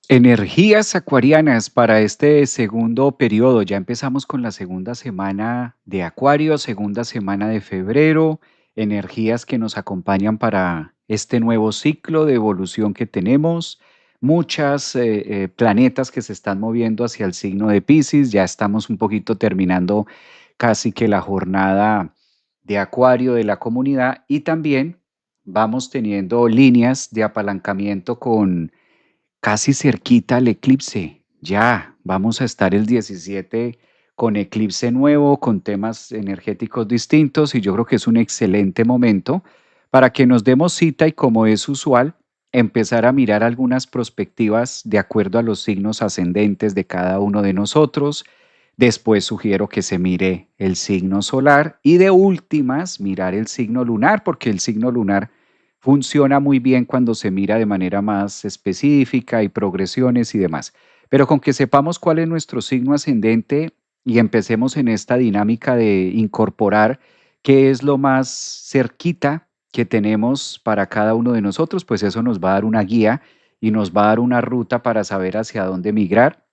Energías acuarianas para este segundo periodo. Ya empezamos con la segunda semana de Acuario, segunda semana de febrero. Energías que nos acompañan para este nuevo ciclo de evolución que tenemos. Muchas planetas que se están moviendo hacia el signo de Piscis. Ya estamos un poquito terminando casi que la jornada de Acuario de la comunidad y también vamos teniendo líneas de apalancamiento con casi cerquita al eclipse. Ya, vamos a estar el 17 con eclipse nuevo, con temas energéticos distintos y yo creo que es un excelente momento para que nos demos cita y como es usual, empezar a mirar algunas perspectivas de acuerdo a los signos ascendentes de cada uno de nosotros. Después sugiero que se mire el signo solar y de últimas mirar el signo lunar, porque el signo lunar funciona muy bien cuando se mira de manera más específica y progresiones y demás. Pero con que sepamos cuál es nuestro signo ascendente y empecemos en esta dinámica de incorporar qué es lo más cerquita que tenemos para cada uno de nosotros, pues eso nos va a dar una guía y nos va a dar una ruta para saber hacia dónde migrar,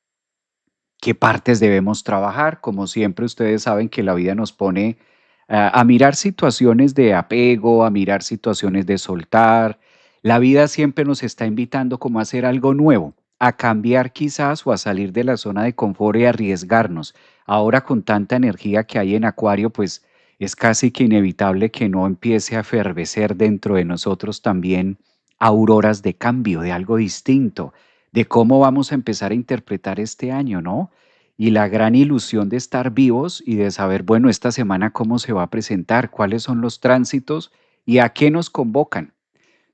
qué partes debemos trabajar. Como siempre, ustedes saben que la vida nos pone a mirar situaciones de apego, a mirar situaciones de soltar. La vida siempre nos está invitando como a hacer algo nuevo, a cambiar quizás o a salir de la zona de confort y arriesgarnos. Ahora con tanta energía que hay en Acuario, pues es casi que inevitable que no empiece a efervecer dentro de nosotros también auroras de cambio, de algo distinto, de cómo vamos a empezar a interpretar este año, ¿no? Y la gran ilusión de estar vivos y de saber, bueno, esta semana cómo se va a presentar, cuáles son los tránsitos y a qué nos convocan.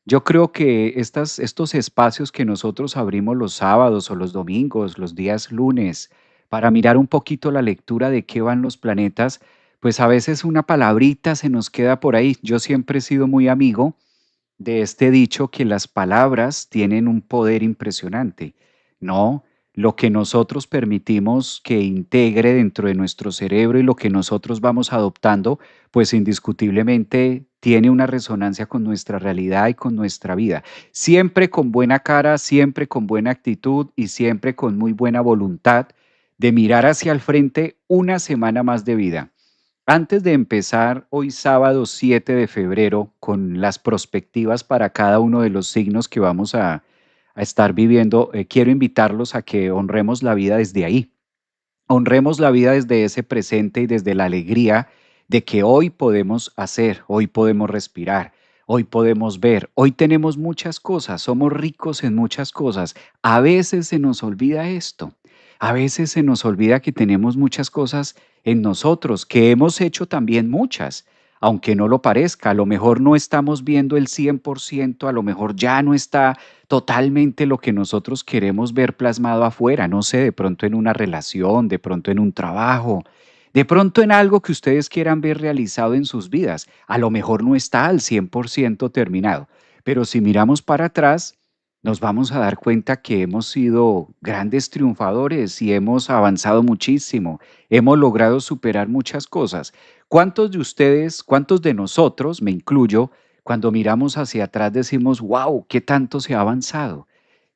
Yo creo que estos espacios que nosotros abrimos los sábados o los domingos, los días lunes, para mirar un poquito la lectura de qué van los planetas, pues a veces una palabrita se nos queda por ahí. Yo siempre he sido muy amigo de este dicho que las palabras tienen un poder impresionante, ¿no? Lo que nosotros permitimos que integre dentro de nuestro cerebro y lo que nosotros vamos adoptando, pues indiscutiblemente tiene una resonancia con nuestra realidad y con nuestra vida. Siempre con buena cara, siempre con buena actitud y siempre con muy buena voluntad de mirar hacia el frente una semana más de vida. Antes de empezar hoy sábado 7 de febrero con las perspectivas para cada uno de los signos que vamos a estar viviendo, quiero invitarlos a que honremos la vida desde ahí. Honremos la vida desde ese presente y desde la alegría de que hoy podemos hacer, hoy podemos respirar, hoy podemos ver, hoy tenemos muchas cosas, somos ricos en muchas cosas. A veces se nos olvida esto, a veces se nos olvida que tenemos muchas cosas en nosotros, que hemos hecho también muchas, aunque no lo parezca. A lo mejor no estamos viendo el 100%, a lo mejor ya no está totalmente lo que nosotros queremos ver plasmado afuera, no sé, de pronto en una relación, de pronto en un trabajo, de pronto en algo que ustedes quieran ver realizado en sus vidas. A lo mejor no está al 100% terminado, pero si miramos para atrás, nos vamos a dar cuenta que hemos sido grandes triunfadores y hemos avanzado muchísimo, hemos logrado superar muchas cosas. ¿Cuántos de ustedes, cuántos de nosotros, me incluyo, cuando miramos hacia atrás decimos, wow, qué tanto se ha avanzado?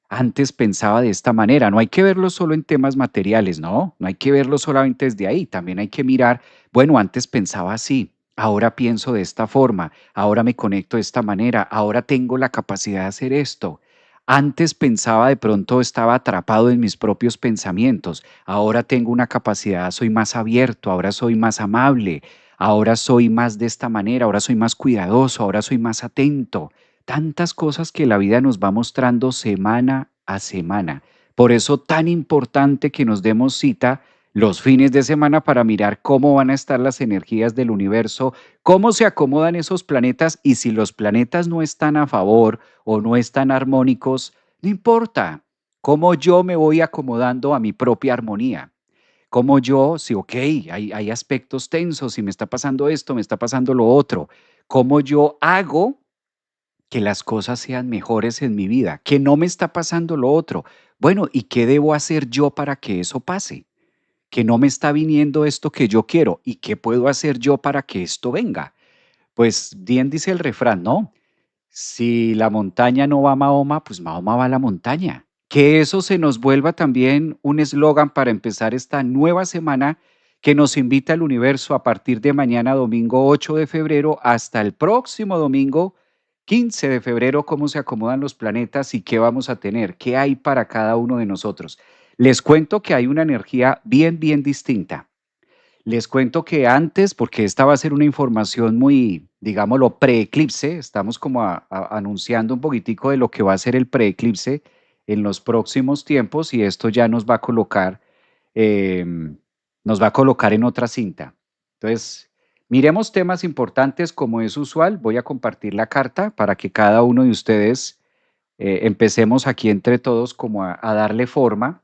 Antes pensaba de esta manera, no hay que verlo solo en temas materiales, no, no hay que verlo solamente desde ahí, también hay que mirar, bueno, antes pensaba así, ahora pienso de esta forma, ahora me conecto de esta manera, ahora tengo la capacidad de hacer esto. Antes pensaba de pronto estaba atrapado en mis propios pensamientos, ahora tengo una capacidad, soy más abierto, ahora soy más amable, ahora soy más de esta manera, ahora soy más cuidadoso, ahora soy más atento. Tantas cosas que la vida nos va mostrando semana a semana. Por eso tan importante que nos demos cita los fines de semana para mirar cómo van a estar las energías del universo, cómo se acomodan esos planetas y si los planetas no están a favor o no están armónicos, no importa. Cómo yo me voy acomodando a mi propia armonía. Cómo yo, sí, ok, hay aspectos tensos y me está pasando esto, me está pasando lo otro. Cómo yo hago que las cosas sean mejores en mi vida, que no me está pasando lo otro. Bueno, ¿y qué debo hacer yo para que eso pase? Que no me está viniendo esto que yo quiero. ¿Y qué puedo hacer yo para que esto venga? Pues bien dice el refrán, ¿no? Si la montaña no va a Mahoma, pues Mahoma va a la montaña. Que eso se nos vuelva también un eslogan para empezar esta nueva semana que nos invita al universo a partir de mañana, domingo 8 de febrero, hasta el próximo domingo 15 de febrero, cómo se acomodan los planetas y qué vamos a tener, qué hay para cada uno de nosotros. Les cuento que hay una energía bien, bien distinta. Les cuento que antes, porque esta va a ser una información muy, digámoslo, preeclipse, estamos como anunciando un poquitico de lo que va a ser el preeclipse en los próximos tiempos y esto ya nos va a colocar en otra cinta. Entonces, miremos temas importantes como es usual. Voy a compartir la carta para que cada uno de ustedes empecemos aquí entre todos como a darle forma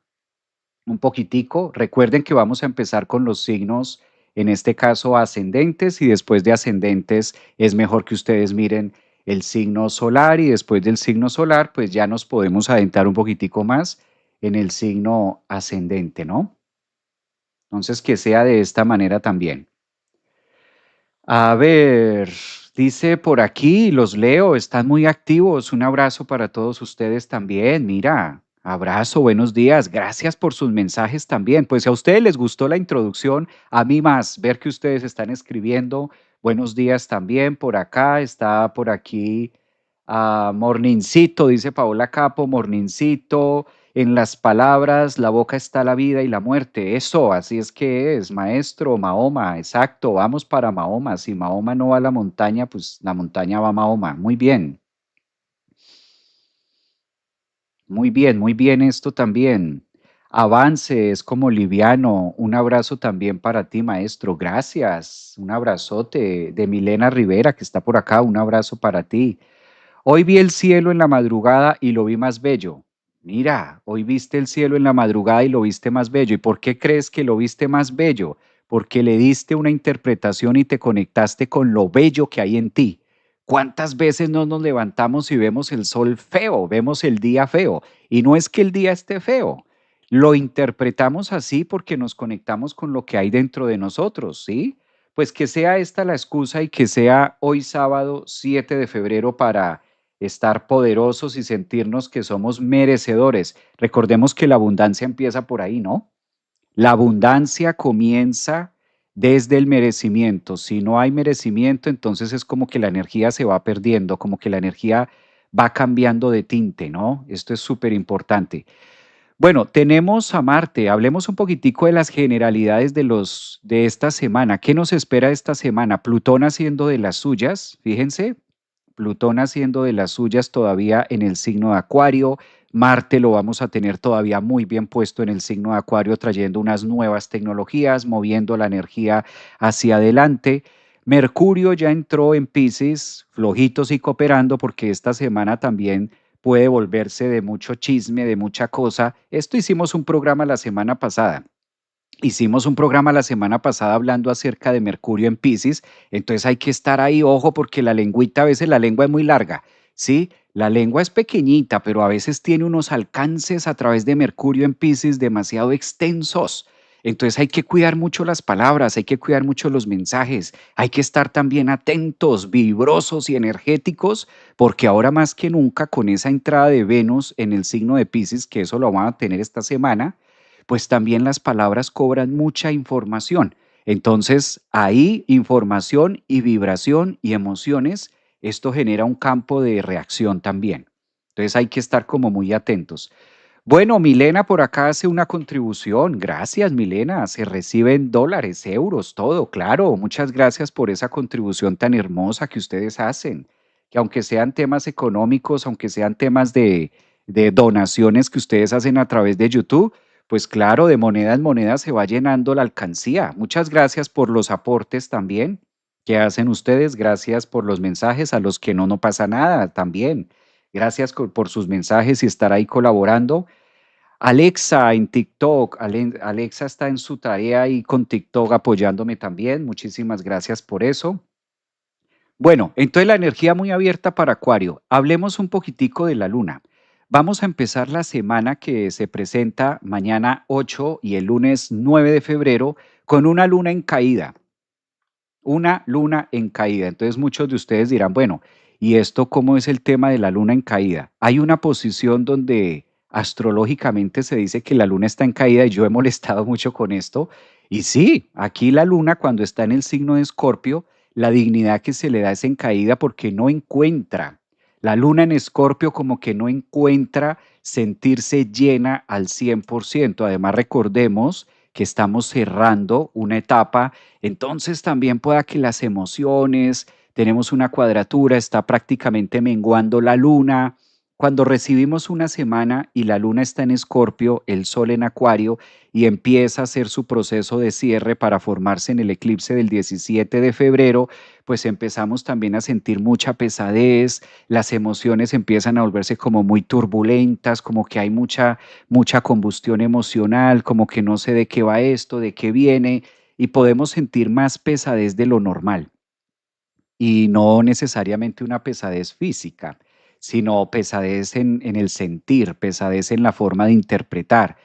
un poquitico. Recuerden que vamos a empezar con los signos, en este caso ascendentes, y después de ascendentes es mejor que ustedes miren el signo solar y después del signo solar, pues ya nos podemos adentrar un poquitico más en el signo ascendente, ¿no? Entonces, que sea de esta manera también. A ver, dice por aquí, los leo, están muy activos. Un abrazo para todos ustedes también. Mira, abrazo, buenos días. Gracias por sus mensajes también. Pues si a ustedes les gustó la introducción, a mí más, ver que ustedes están escribiendo. Buenos días también por acá, está por aquí. Morningsito, dice Paola Capo, Morningsito. En las palabras, la boca está la vida y la muerte. Eso, así es que es, maestro, Mahoma, exacto, vamos para Mahoma. Si Mahoma no va a la montaña, pues la montaña va a Mahoma. Muy bien esto también. Avance, es como liviano. Un abrazo también para ti, maestro. Gracias. Un abrazote de Milena Rivera, que está por acá. Un abrazo para ti. Hoy vi el cielo en la madrugada y lo vi más bello. Mira, hoy viste el cielo en la madrugada y lo viste más bello. ¿Y por qué crees que lo viste más bello? Porque le diste una interpretación y te conectaste con lo bello que hay en ti. ¿Cuántas veces no nos levantamos y vemos el sol feo, vemos el día feo? Y no es que el día esté feo, lo interpretamos así porque nos conectamos con lo que hay dentro de nosotros, ¿sí? Pues que sea esta la excusa y que sea hoy sábado 7 de febrero para estar poderosos y sentirnos que somos merecedores. Recordemos que la abundancia empieza por ahí, ¿no? La abundancia comienza desde el merecimiento. Si no hay merecimiento, entonces es como que la energía se va perdiendo, como que la energía va cambiando de tinte, ¿no? Esto es súper importante. Bueno, tenemos a Marte. Hablemos un poquitico de las generalidades de esta semana. ¿Qué nos espera esta semana? Plutón haciendo de las suyas, fíjense, Plutón haciendo de las suyas todavía en el signo de Acuario. Marte lo vamos a tener todavía muy bien puesto en el signo de Acuario, trayendo unas nuevas tecnologías, moviendo la energía hacia adelante. Mercurio ya entró en Piscis, flojitos y cooperando, porque esta semana también puede volverse de mucho chisme, de mucha cosa. Esto hicimos un programa la semana pasada. Hicimos un programa la semana pasada hablando acerca de Mercurio en Piscis, entonces hay que estar ahí, ojo, porque la lengüita, a veces la lengua es muy larga, ¿sí? La lengua es pequeñita, pero a veces tiene unos alcances a través de Mercurio en Piscis demasiado extensos. Entonces hay que cuidar mucho las palabras, hay que cuidar mucho los mensajes, hay que estar también atentos, vibrosos y energéticos, porque ahora más que nunca con esa entrada de Venus en el signo de Piscis, que eso lo van a tener esta semana, pues también las palabras cobran mucha información. Entonces, ahí información y vibración y emociones, esto genera un campo de reacción también. Entonces hay que estar como muy atentos. Bueno, Milena por acá hace una contribución. Gracias, Milena. Se reciben dólares, euros, todo, claro. Muchas gracias por esa contribución tan hermosa que ustedes hacen. Que aunque sean temas económicos, aunque sean temas de donaciones que ustedes hacen a través de YouTube, pues claro, de moneda en moneda se va llenando la alcancía. Muchas gracias por los aportes también que hacen ustedes. Gracias por los mensajes a los que no pasa nada también. Gracias por sus mensajes y estar ahí colaborando. Alexa en TikTok, Alexa está en su tarea y con TikTok apoyándome también. Muchísimas gracias por eso. Bueno, entonces la energía muy abierta para Acuario. Hablemos un poquitico de la luna. Vamos a empezar la semana que se presenta mañana 8 y el lunes 9 de febrero con una luna en caída. Una luna en caída. Entonces muchos de ustedes dirán, bueno, ¿y esto cómo es el tema de la luna en caída? Hay una posición donde astrológicamente se dice que la luna está en caída y yo he molestado mucho con esto. Y sí, aquí la luna cuando está en el signo de Escorpio, la dignidad que se le da es en caída porque no encuentra. La luna en Escorpio como que no encuentra sentirse llena al 100%. Además, recordemos que estamos cerrando una etapa, entonces también pueda que las emociones, tenemos una cuadratura, está prácticamente menguando la luna. Cuando recibimos una semana y la luna está en Escorpio, el sol en Acuario y empieza a hacer su proceso de cierre para formarse en el eclipse del 17 de febrero, pues empezamos también a sentir mucha pesadez, las emociones empiezan a volverse como muy turbulentas, como que hay mucha combustión emocional, como que no sé de qué va esto, de qué viene, y podemos sentir más pesadez de lo normal y no necesariamente una pesadez física, sino pesadez en el sentir, pesadez en la forma de interpretar.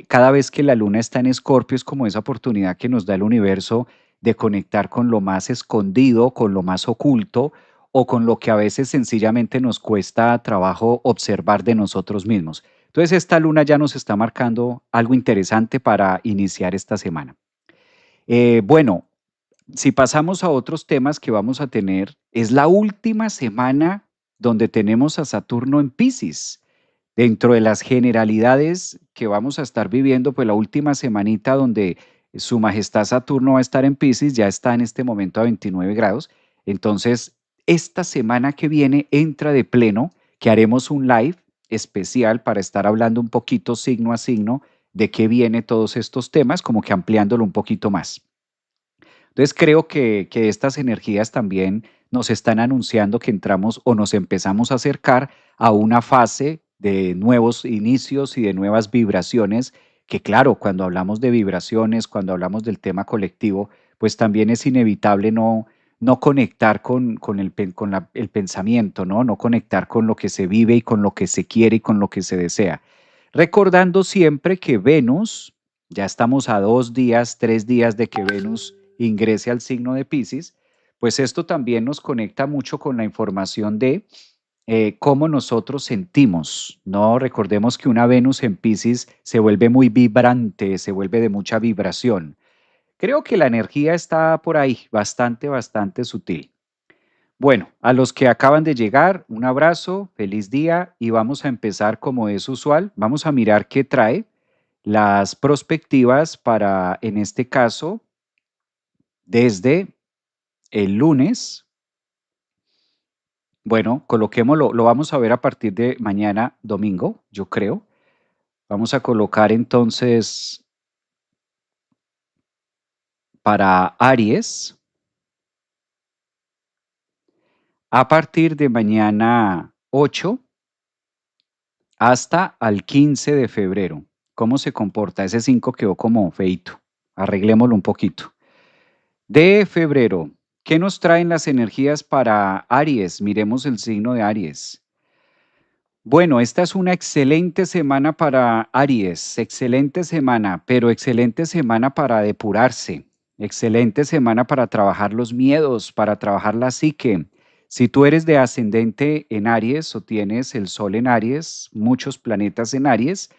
Cada vez que la luna está en Escorpio es como esa oportunidad que nos da el universo de conectar con lo más escondido, con lo más oculto o con lo que a veces sencillamente nos cuesta trabajo observar de nosotros mismos. Entonces esta luna ya nos está marcando algo interesante para iniciar esta semana. Bueno, si pasamos a otros temas que vamos a tener, es la última semana donde tenemos a Saturno en Piscis. Dentro de las generalidades que vamos a estar viviendo, pues la última semanita donde Su Majestad Saturno va a estar en Piscis, ya está en este momento a 29 grados. Entonces, esta semana que viene entra de pleno, que haremos un live especial para estar hablando un poquito signo a signo de qué viene todos estos temas, como que ampliándolo un poquito más. Entonces creo que estas energías también nos están anunciando que entramos o nos empezamos a acercar a una fase de nuevos inicios y de nuevas vibraciones, que claro, cuando hablamos de vibraciones, cuando hablamos del tema colectivo, pues también es inevitable no conectar con el pensamiento, ¿no? No conectar con lo que se vive y con lo que se quiere y con lo que se desea. Recordando siempre que Venus, ya estamos a 2 días, 3 días de que Venus ingrese al signo de Piscis, pues esto también nos conecta mucho con la información de cómo nosotros sentimos, ¿no? Recordemos que una Venus en Piscis se vuelve muy vibrante, se vuelve de mucha vibración. Creo que la energía está por ahí, bastante sutil. Bueno, a los que acaban de llegar, un abrazo, feliz día y vamos a empezar como es usual. Vamos a mirar qué trae las perspectivas para, en este caso, desde el lunes. Bueno, coloquémoslo, lo vamos a ver a partir de mañana domingo, yo creo. Vamos a colocar entonces para Aries a partir de mañana 8 hasta al 15 de febrero. ¿Cómo se comporta? Ese 5 quedó como feito. Arreglémoslo un poquito. De febrero, ¿qué nos traen las energías para Aries? Miremos el signo de Aries. Bueno, esta es una excelente semana para Aries, excelente semana, pero excelente semana para depurarse, excelente semana para trabajar los miedos, para trabajar la psique. Si tú eres de ascendente en Aries o tienes el sol en Aries, muchos planetas en Aries,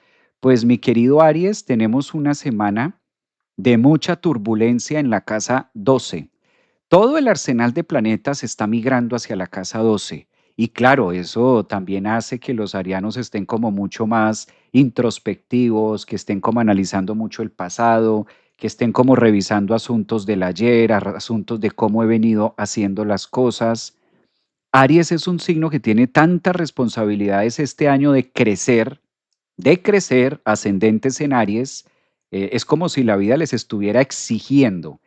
pues mi querido Aries, tenemos una semana de mucha turbulencia en la casa 12. Todo el arsenal de planetas está migrando hacia la casa 12. Y claro, eso también hace que los arianos estén como mucho más introspectivos, que estén como analizando mucho el pasado, que estén como revisando asuntos del ayer, asuntos de cómo he venido haciendo las cosas. Aries es un signo que tiene tantas responsabilidades este año de crecer, ascendentes en Aries. Es como si la vida les estuviera exigiendo.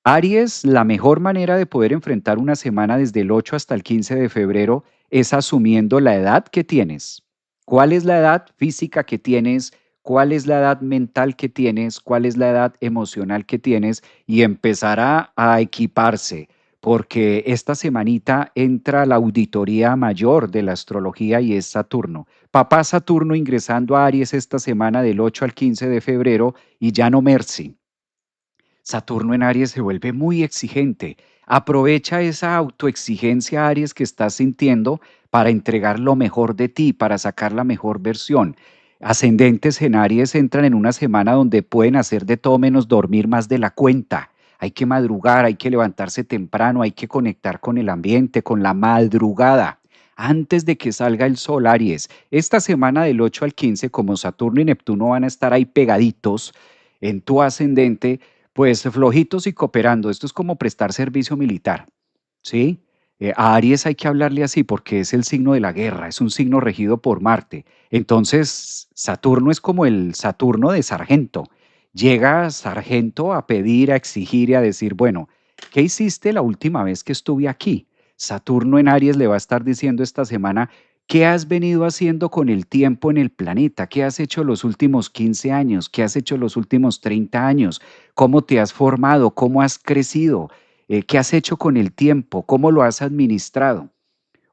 Aries, la mejor manera de poder enfrentar una semana desde el 8 hasta el 15 de febrero es asumiendo la edad que tienes. ¿Cuál es la edad física que tienes? ¿Cuál es la edad mental que tienes? ¿Cuál es la edad emocional que tienes? Y empezar a equiparse, porque esta semanita entra la auditoría mayor de la astrología y es Saturno. Papá Saturno ingresando a Aries esta semana del 8 al 15 de febrero y ya no Mercy. Saturno en Aries se vuelve muy exigente. Aprovecha esa autoexigencia, Aries, que estás sintiendo para entregar lo mejor de ti, para sacar la mejor versión. Ascendentes en Aries entran en una semana donde pueden hacer de todo menos dormir más de la cuenta. Hay que madrugar, hay que levantarse temprano, hay que conectar con el ambiente, con la madrugada, antes de que salga el sol, Aries. Esta semana del 8 al 15, como Saturno y Neptuno van a estar ahí pegaditos en tu ascendente, pues flojitos y cooperando. Esto es como prestar servicio militar, ¿sí? A Aries hay que hablarle así porque es el signo de la guerra, es un signo regido por Marte. Entonces, Saturno es como el Saturno de sargento. Llega sargento a pedir, a exigir y a decir, bueno, ¿qué hiciste la última vez que estuve aquí? Saturno en Aries le va a estar diciendo esta semana, ¿qué has venido haciendo con el tiempo en el planeta? ¿Qué has hecho los últimos 15 años? ¿Qué has hecho los últimos 30 años? ¿Cómo te has formado? ¿Cómo has crecido? ¿Qué has hecho con el tiempo? ¿Cómo lo has administrado?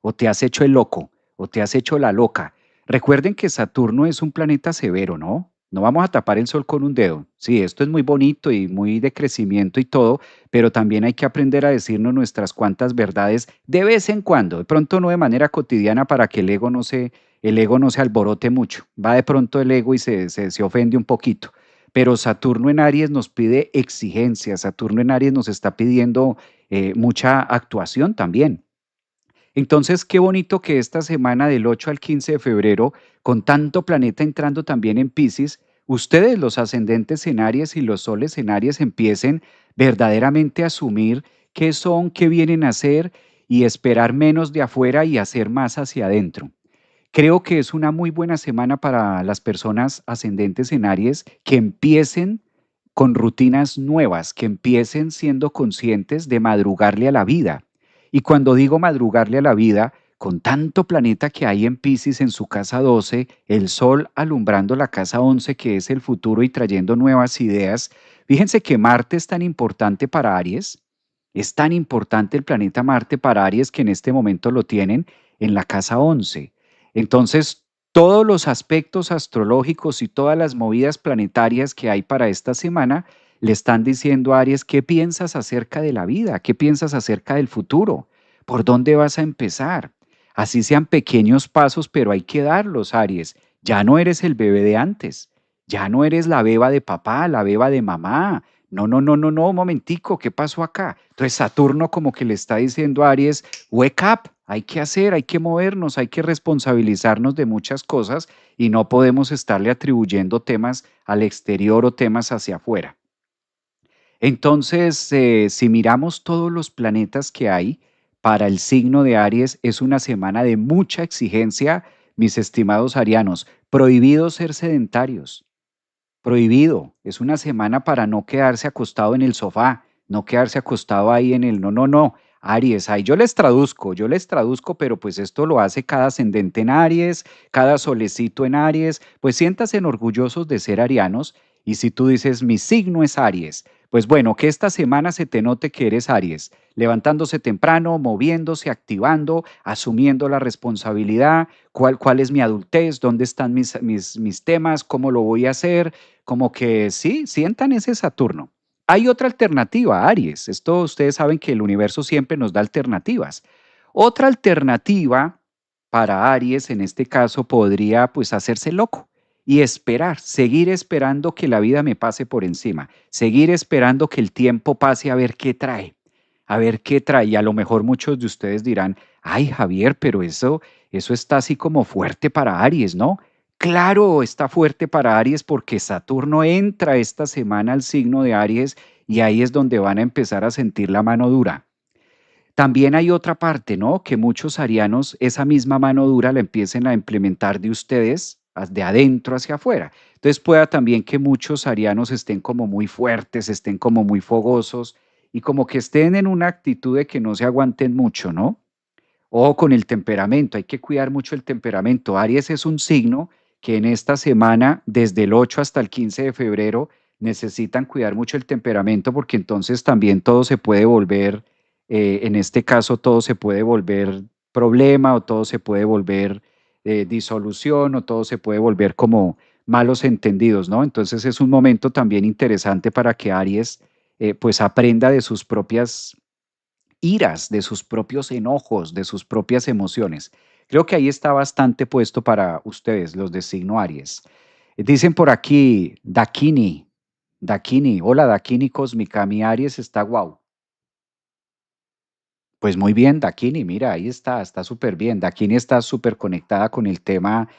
¿O te has hecho el loco? ¿O te has hecho la loca? Recuerden que Saturno es un planeta severo, ¿no? No vamos a tapar el sol con un dedo. Sí, esto es muy bonito y muy de crecimiento y todo, pero también hay que aprender a decirnos nuestras cuantas verdades de vez en cuando, de pronto no de manera cotidiana para que el ego no se alborote mucho. Va de pronto el ego y se ofende un poquito. Pero Saturno en Aries nos pide exigencia, Saturno en Aries nos está pidiendo mucha actuación también. Entonces, qué bonito que esta semana del 8 al 15 de febrero, con tanto planeta entrando también en Piscis, ustedes, los ascendentes en Aries y los soles en Aries, empiecen verdaderamente a asumir qué son, qué vienen a hacer y esperar menos de afuera y hacer más hacia adentro. Creo que es una muy buena semana para las personas ascendentes en Aries que empiecen con rutinas nuevas, que empiecen siendo conscientes de madrugarle a la vida. Y cuando digo madrugarle a la vida, con tanto planeta que hay en Piscis en su casa 12, el Sol alumbrando la casa 11, que es el futuro y trayendo nuevas ideas, fíjense que Marte es tan importante para Aries, es tan importante el planeta Marte para Aries que en este momento lo tienen en la casa 11. Entonces, todos los aspectos astrológicos y todas las movidas planetarias que hay para esta semana le están diciendo a Aries qué piensas acerca de la vida, qué piensas acerca del futuro, por dónde vas a empezar. Así sean pequeños pasos, pero hay que darlos, Aries. Ya no eres el bebé de antes, ya no eres la beba de papá, la beba de mamá. No, no, no, no, no, un momentico, ¿qué pasó acá? Entonces Saturno como que le está diciendo a Aries, wake up, hay que hacer, hay que movernos, hay que responsabilizarnos de muchas cosas y no podemos estarle atribuyendo temas al exterior o temas hacia afuera. Entonces, si miramos todos los planetas que hay para el signo de Aries, es una semana de mucha exigencia, mis estimados arianos. Prohibido ser sedentarios. Prohibido. Es una semana para no quedarse acostado en el sofá, no quedarse acostado ahí en el no, no, no. Aries, ahí yo les traduzco, pero pues esto lo hace cada ascendente en Aries, cada solecito en Aries, pues siéntanse orgullosos de ser arianos y si tú dices mi signo es Aries, pues bueno, que esta semana se te note que eres Aries, levantándose temprano, moviéndose, activando, asumiendo la responsabilidad, cuál es mi adultez, dónde están mis temas, cómo lo voy a hacer, como que sí, sientan ese Saturno. Hay otra alternativa, Aries. Esto ustedes saben que el universo siempre nos da alternativas. Otra alternativa para Aries en este caso podría pues hacerse loco y esperar, seguir esperando que la vida me pase por encima, seguir esperando que el tiempo pase a ver qué trae, a ver qué trae. Y a lo mejor muchos de ustedes dirán, ay Javier, pero eso está así como fuerte para Aries, ¿no? Claro, está fuerte para Aries porque Saturno entra esta semana al signo de Aries y ahí es donde van a empezar a sentir la mano dura. También hay otra parte, ¿no? Que muchos arianos esa misma mano dura la empiecen a implementar de ustedes, de adentro hacia afuera. Entonces pueda también que muchos arianos estén como muy fuertes, estén como muy fogosos y como que estén en una actitud de que no se aguanten mucho, ¿no? Ojo con el temperamento, hay que cuidar mucho el temperamento. Aries es un signo que en esta semana, desde el 8 hasta el 15 de febrero, necesitan cuidar mucho el temperamento porque entonces también todo se puede volver, en este caso todo se puede volver problema o todo se puede volver disolución o todo se puede volver como malos entendidos, ¿no? Entonces es un momento también interesante para que Aries pues aprenda de sus propias iras, de sus propios enojos, de sus propias emociones. Creo que ahí está bastante puesto para ustedes, los de signo Aries. Dicen por aquí, Dakini, hola Dakini Cósmica, mi Aries está guau. Pues muy bien, Dakini, mira, ahí está súper bien. Dakini está súper conectada con el tema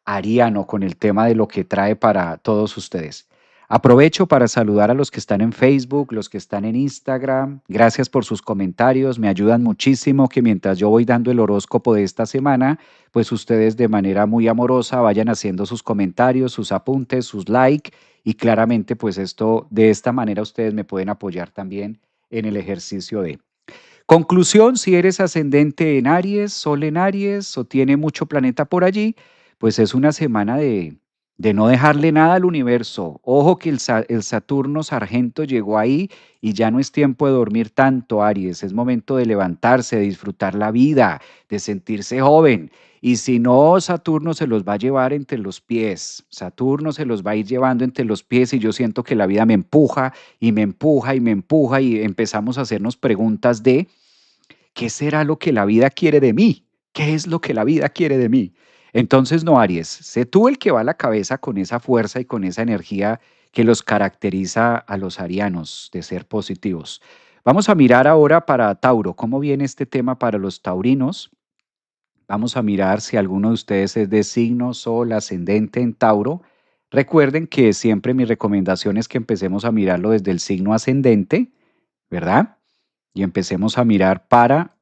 ariano, con el tema de lo que trae para todos ustedes. Aprovecho para saludar a los que están en Facebook, los que están en Instagram. Gracias por sus comentarios, me ayudan muchísimo que mientras yo voy dando el horóscopo de esta semana, pues ustedes de manera muy amorosa vayan haciendo sus comentarios, sus apuntes, sus like y claramente pues esto de esta manera ustedes me pueden apoyar también en el ejercicio de conclusión, si eres ascendente en Aries, Sol en Aries o tiene mucho planeta por allí, pues es una semana de no dejarle nada al universo. Ojo que el Saturno Sargento llegó ahí y ya no es tiempo de dormir tanto, Aries. Es momento de levantarse, de disfrutar la vida, de sentirse joven. Y si no, Saturno se los va a llevar entre los pies. Saturno se los va a ir llevando entre los pies y yo siento que la vida me empuja y me empuja y me empuja y empezamos a hacernos preguntas de ¿qué será lo que la vida quiere de mí? ¿Qué es lo que la vida quiere de mí? Entonces, no, Aries, sé tú el que va a la cabeza con esa fuerza y con esa energía que los caracteriza a los arianos de ser positivos. Vamos a mirar ahora para Tauro, cómo viene este tema para los taurinos. Vamos a mirar si alguno de ustedes es de signo, sol, ascendente en Tauro. Recuerden que siempre mi recomendación es que empecemos a mirarlo desde el signo ascendente, ¿verdad? Y empecemos a mirar para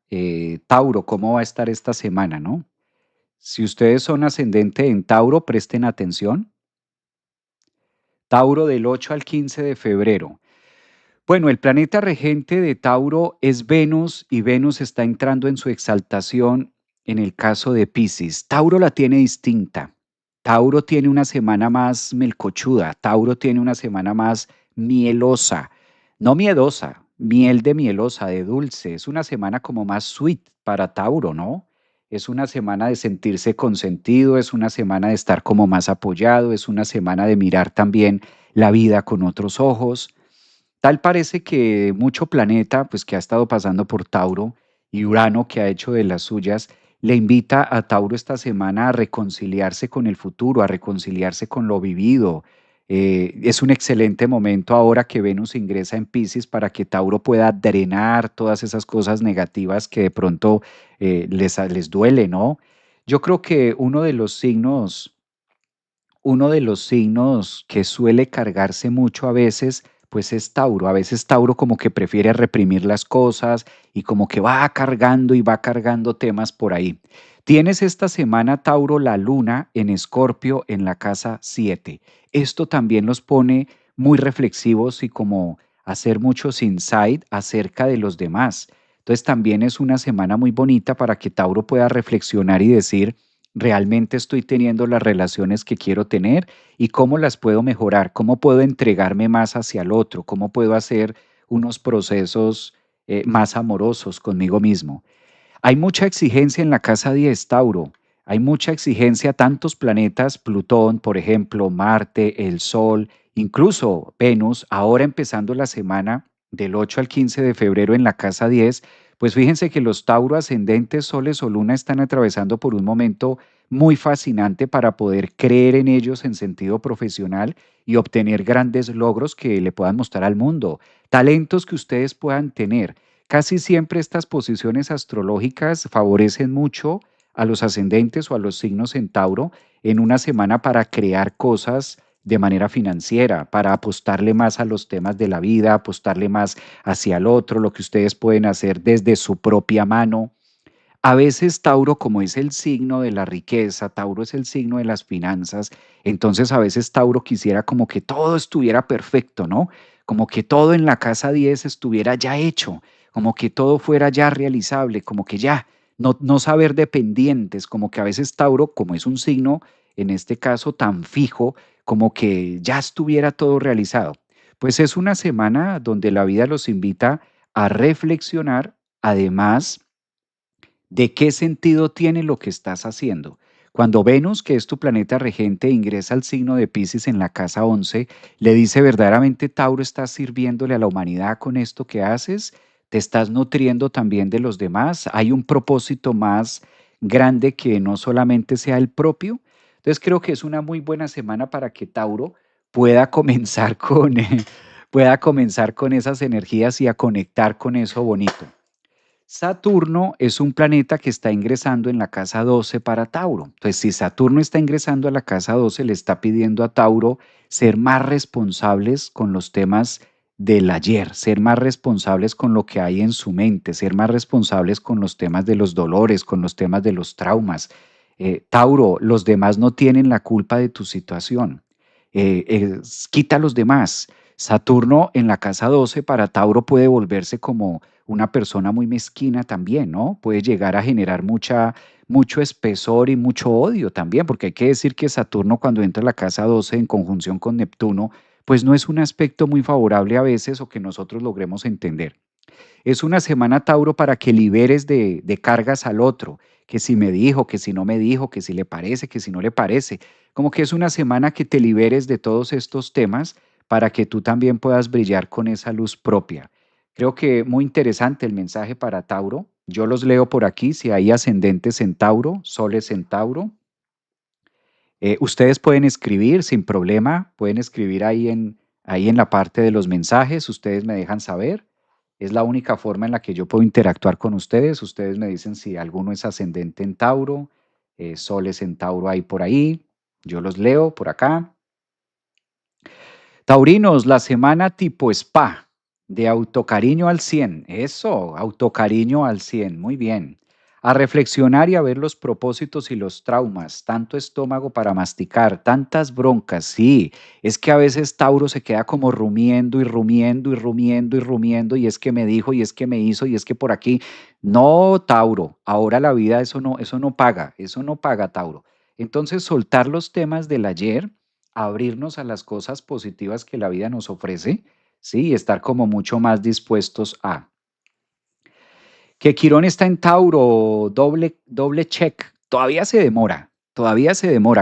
Tauro, cómo va a estar esta semana, ¿no? Si ustedes son ascendente en Tauro, presten atención. Tauro del 8 al 15 de febrero. Bueno, el planeta regente de Tauro es Venus y Venus está entrando en su exaltación en el caso de Piscis. Tauro la tiene distinta. Tauro tiene una semana más melcochuda. Tauro tiene una semana más mielosa. No miedosa, miel de mielosa, de dulce. Es una semana como más sweet para Tauro, ¿no? Es una semana de sentirse consentido, es una semana de estar como más apoyado, es una semana de mirar también la vida con otros ojos. Tal parece que mucho planeta, pues que ha estado pasando por Tauro y Urano, que ha hecho de las suyas, le invita a Tauro esta semana a reconciliarse con el futuro, a reconciliarse con lo vivido. Es un excelente momento ahora que Venus ingresa en Piscis para que Tauro pueda drenar todas esas cosas negativas que de pronto les duele, ¿no? Yo creo que uno de los signos que suele cargarse mucho a veces, pues es Tauro. A veces Tauro como que prefiere reprimir las cosas y como que va cargando y va cargando temas por ahí. Tienes esta semana, Tauro, la luna en Escorpio en la casa 7. Esto también los pone muy reflexivos y como hacer muchos insight acerca de los demás. Entonces también es una semana muy bonita para que Tauro pueda reflexionar y decir, realmente estoy teniendo las relaciones que quiero tener y cómo las puedo mejorar, cómo puedo entregarme más hacia el otro, cómo puedo hacer unos procesos más amorosos conmigo mismo. Hay mucha exigencia en la casa 10, Tauro. Hay mucha exigencia, tantos planetas, Plutón, por ejemplo, Marte, el Sol, incluso Venus, ahora empezando la semana del 8 al 15 de febrero en la casa 10, pues fíjense que los Tauro ascendentes, Soles o Luna están atravesando por un momento muy fascinante para poder creer en ellos en sentido profesional y obtener grandes logros que le puedan mostrar al mundo, talentos que ustedes puedan tener. Casi siempre estas posiciones astrológicas favorecen mucho a los ascendentes o a los signos en Tauro en una semana para crear cosas de manera financiera, para apostarle más a los temas de la vida, apostarle más hacia el otro, lo que ustedes pueden hacer desde su propia mano. A veces Tauro, como es el signo de la riqueza, Tauro es el signo de las finanzas, entonces a veces Tauro quisiera como que todo estuviera perfecto, ¿no? Como que todo en la casa 10 estuviera ya hecho, como que todo fuera ya realizable, como que ya, no saber de pendientes, como que a veces Tauro, como es un signo, en este caso tan fijo, como que ya estuviera todo realizado. Pues es una semana donde la vida los invita a reflexionar, además ¿de qué sentido tiene lo que estás haciendo? Cuando Venus, que es tu planeta regente, ingresa al signo de Piscis en la casa 11, le dice verdaderamente, Tauro, ¿estás sirviéndole a la humanidad con esto que haces? ¿Te estás nutriendo también de los demás? ¿Hay un propósito más grande que no solamente sea el propio. Entonces creo que es una muy buena semana para que Tauro pueda comenzar con, pueda comenzar con esas energías y a conectar con eso bonito. Saturno es un planeta que está ingresando en la casa 12 para Tauro. Entonces, si Saturno está ingresando a la casa 12, le está pidiendo a Tauro ser más responsables con los temas del ayer, ser más responsables con lo que hay en su mente, ser más responsables con los temas de los dolores, con los temas de los traumas. Tauro, los demás no tienen la culpa de tu situación. Quita a los demás. Saturno en la casa 12 para Tauro puede volverse como una persona muy mezquina también, ¿no? Puede llegar a generar mucho espesor y mucho odio también, porque hay que decir que Saturno cuando entra a la casa 12 en conjunción con Neptuno, pues no es un aspecto muy favorable a veces o que nosotros logremos entender. Es una semana, Tauro, para que liberes de cargas al otro, que si me dijo, que si no me dijo, que si le parece, que si no le parece. Como que es una semana que te liberes de todos estos temas para que tú también puedas brillar con esa luz propia. Creo que muy interesante el mensaje para Tauro. Yo los leo por aquí, si hay ascendentes en Tauro, soles en Tauro. Ustedes pueden escribir sin problema, pueden escribir ahí en la parte de los mensajes, ustedes me dejan saber. Es la única forma en la que yo puedo interactuar con ustedes. Ustedes me dicen si alguno es ascendente en Tauro, soles en Tauro hay por ahí. Yo los leo por acá. Taurinos, la semana tipo spa, de autocariño al 100. Eso, autocariño al 100. Muy bien. A reflexionar y a ver los propósitos y los traumas, tanto estómago para masticar, tantas broncas. Sí, es que a veces Tauro se queda como rumiendo y rumiendo y rumiendo y rumiendo y es que me dijo y es que me hizo y es que por aquí. No, Tauro, ahora la vida eso no paga, Tauro. Entonces, soltar los temas del ayer, abrirnos a las cosas positivas que la vida nos ofrece, ¿sí? Y estar como mucho más dispuestos a. Que Quirón está en Tauro, doble check. Todavía se demora.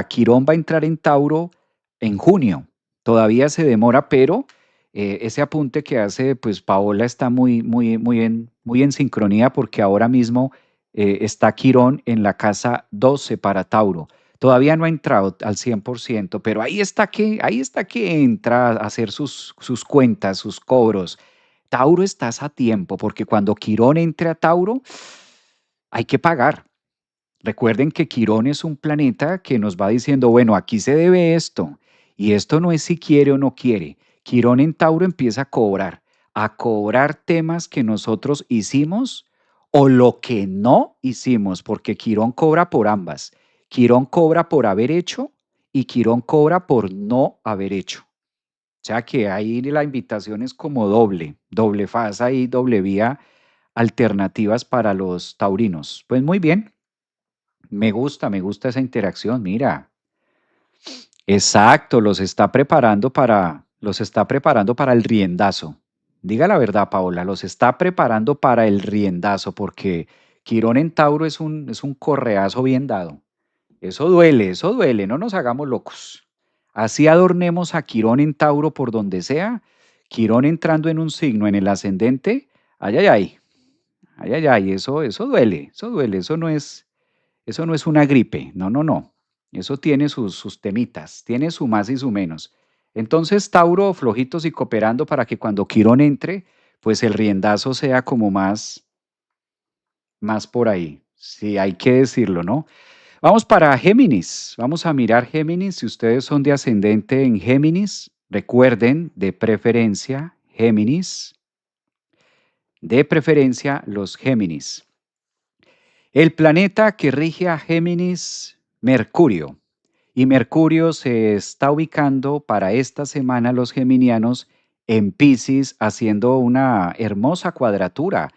Quirón va a entrar en Tauro en junio. Todavía se demora, pero ese apunte que hace pues Paola está muy en sincronía porque ahora mismo está Quirón en la casa 12 para Tauro. Todavía no ha entrado al 100%, pero ahí está que entra a hacer sus cuentas, sus cobros. Tauro, estás a tiempo, porque cuando Quirón entre a Tauro, hay que pagar. Recuerden que Quirón es un planeta que nos va diciendo, bueno, aquí se debe esto, y esto no es si quiere o no quiere. Quirón en Tauro empieza a cobrar temas que nosotros hicimos o lo que no hicimos, porque Quirón cobra por ambas. Quirón cobra por haber hecho y Quirón cobra por no haber hecho. O sea que ahí la invitación es como doble faz ahí, doble vía, alternativas para los taurinos. Pues muy bien, me gusta esa interacción, mira. Exacto, los está preparando para el riendazo. Diga la verdad, Paola, los está preparando para el riendazo, porque Quirón en Tauro es un correazo bien dado. Eso duele, no nos hagamos locos. Así adornemos a Quirón en Tauro por donde sea, Quirón entrando en un signo en el ascendente, ay, ay, ay, ay, ay, ay, eso duele, eso no es una gripe, no, no, no. Eso tiene sus temitas, tiene su más y su menos. Entonces, Tauro, flojitos y cooperando para que cuando Quirón entre, pues el riendazo sea como más por ahí. Sí, hay que decirlo, ¿no? Vamos para Géminis. Vamos a mirar Géminis. Si ustedes son de ascendente en Géminis, recuerden, de preferencia los Géminis. El planeta que rige a Géminis, Mercurio. Y Mercurio se está ubicando para esta semana los geminianos en Piscis, haciendo una hermosa cuadratura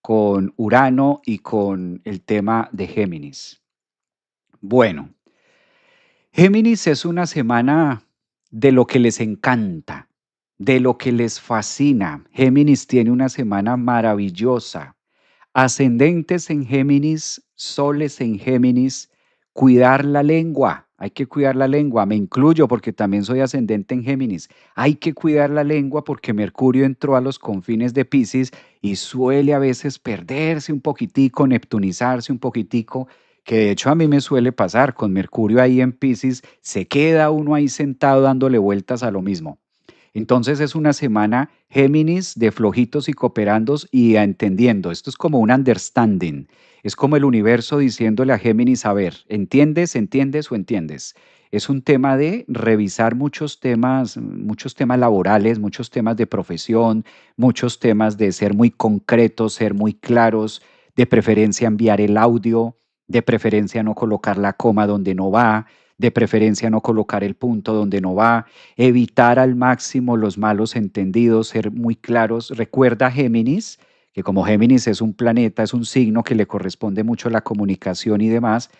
con Urano y con el tema de Géminis. Bueno, Géminis es una semana de lo que les encanta, de lo que les fascina. Géminis tiene una semana maravillosa. Ascendentes en Géminis, soles en Géminis, cuidar la lengua. hay que cuidar la lengua, me incluyo porque también soy ascendente en Géminis, hay que cuidar la lengua porque Mercurio entró a los confines de Piscis y suele a veces perderse un poquitico, neptunizarse un poquitico, que de hecho a mí me suele pasar con Mercurio ahí en Piscis, se queda uno ahí sentado dándole vueltas a lo mismo. Entonces es una semana Géminis de flojitos y cooperandos y entendiendo. Esto es como un understanding. Es como el universo diciéndole a Géminis, a ver, ¿entiendes, entiendes o entiendes? Es un tema de revisar muchos temas laborales, muchos temas de profesión, muchos temas de ser muy concretos, ser muy claros, de preferencia enviar el audio, de preferencia no colocar la coma donde no va, de preferencia no colocar el punto donde no va, evitar al máximo los malos entendidos, ser muy claros. Recuerda Géminis, que como Géminis es un planeta, es un signo que le corresponde mucho la comunicación y demás,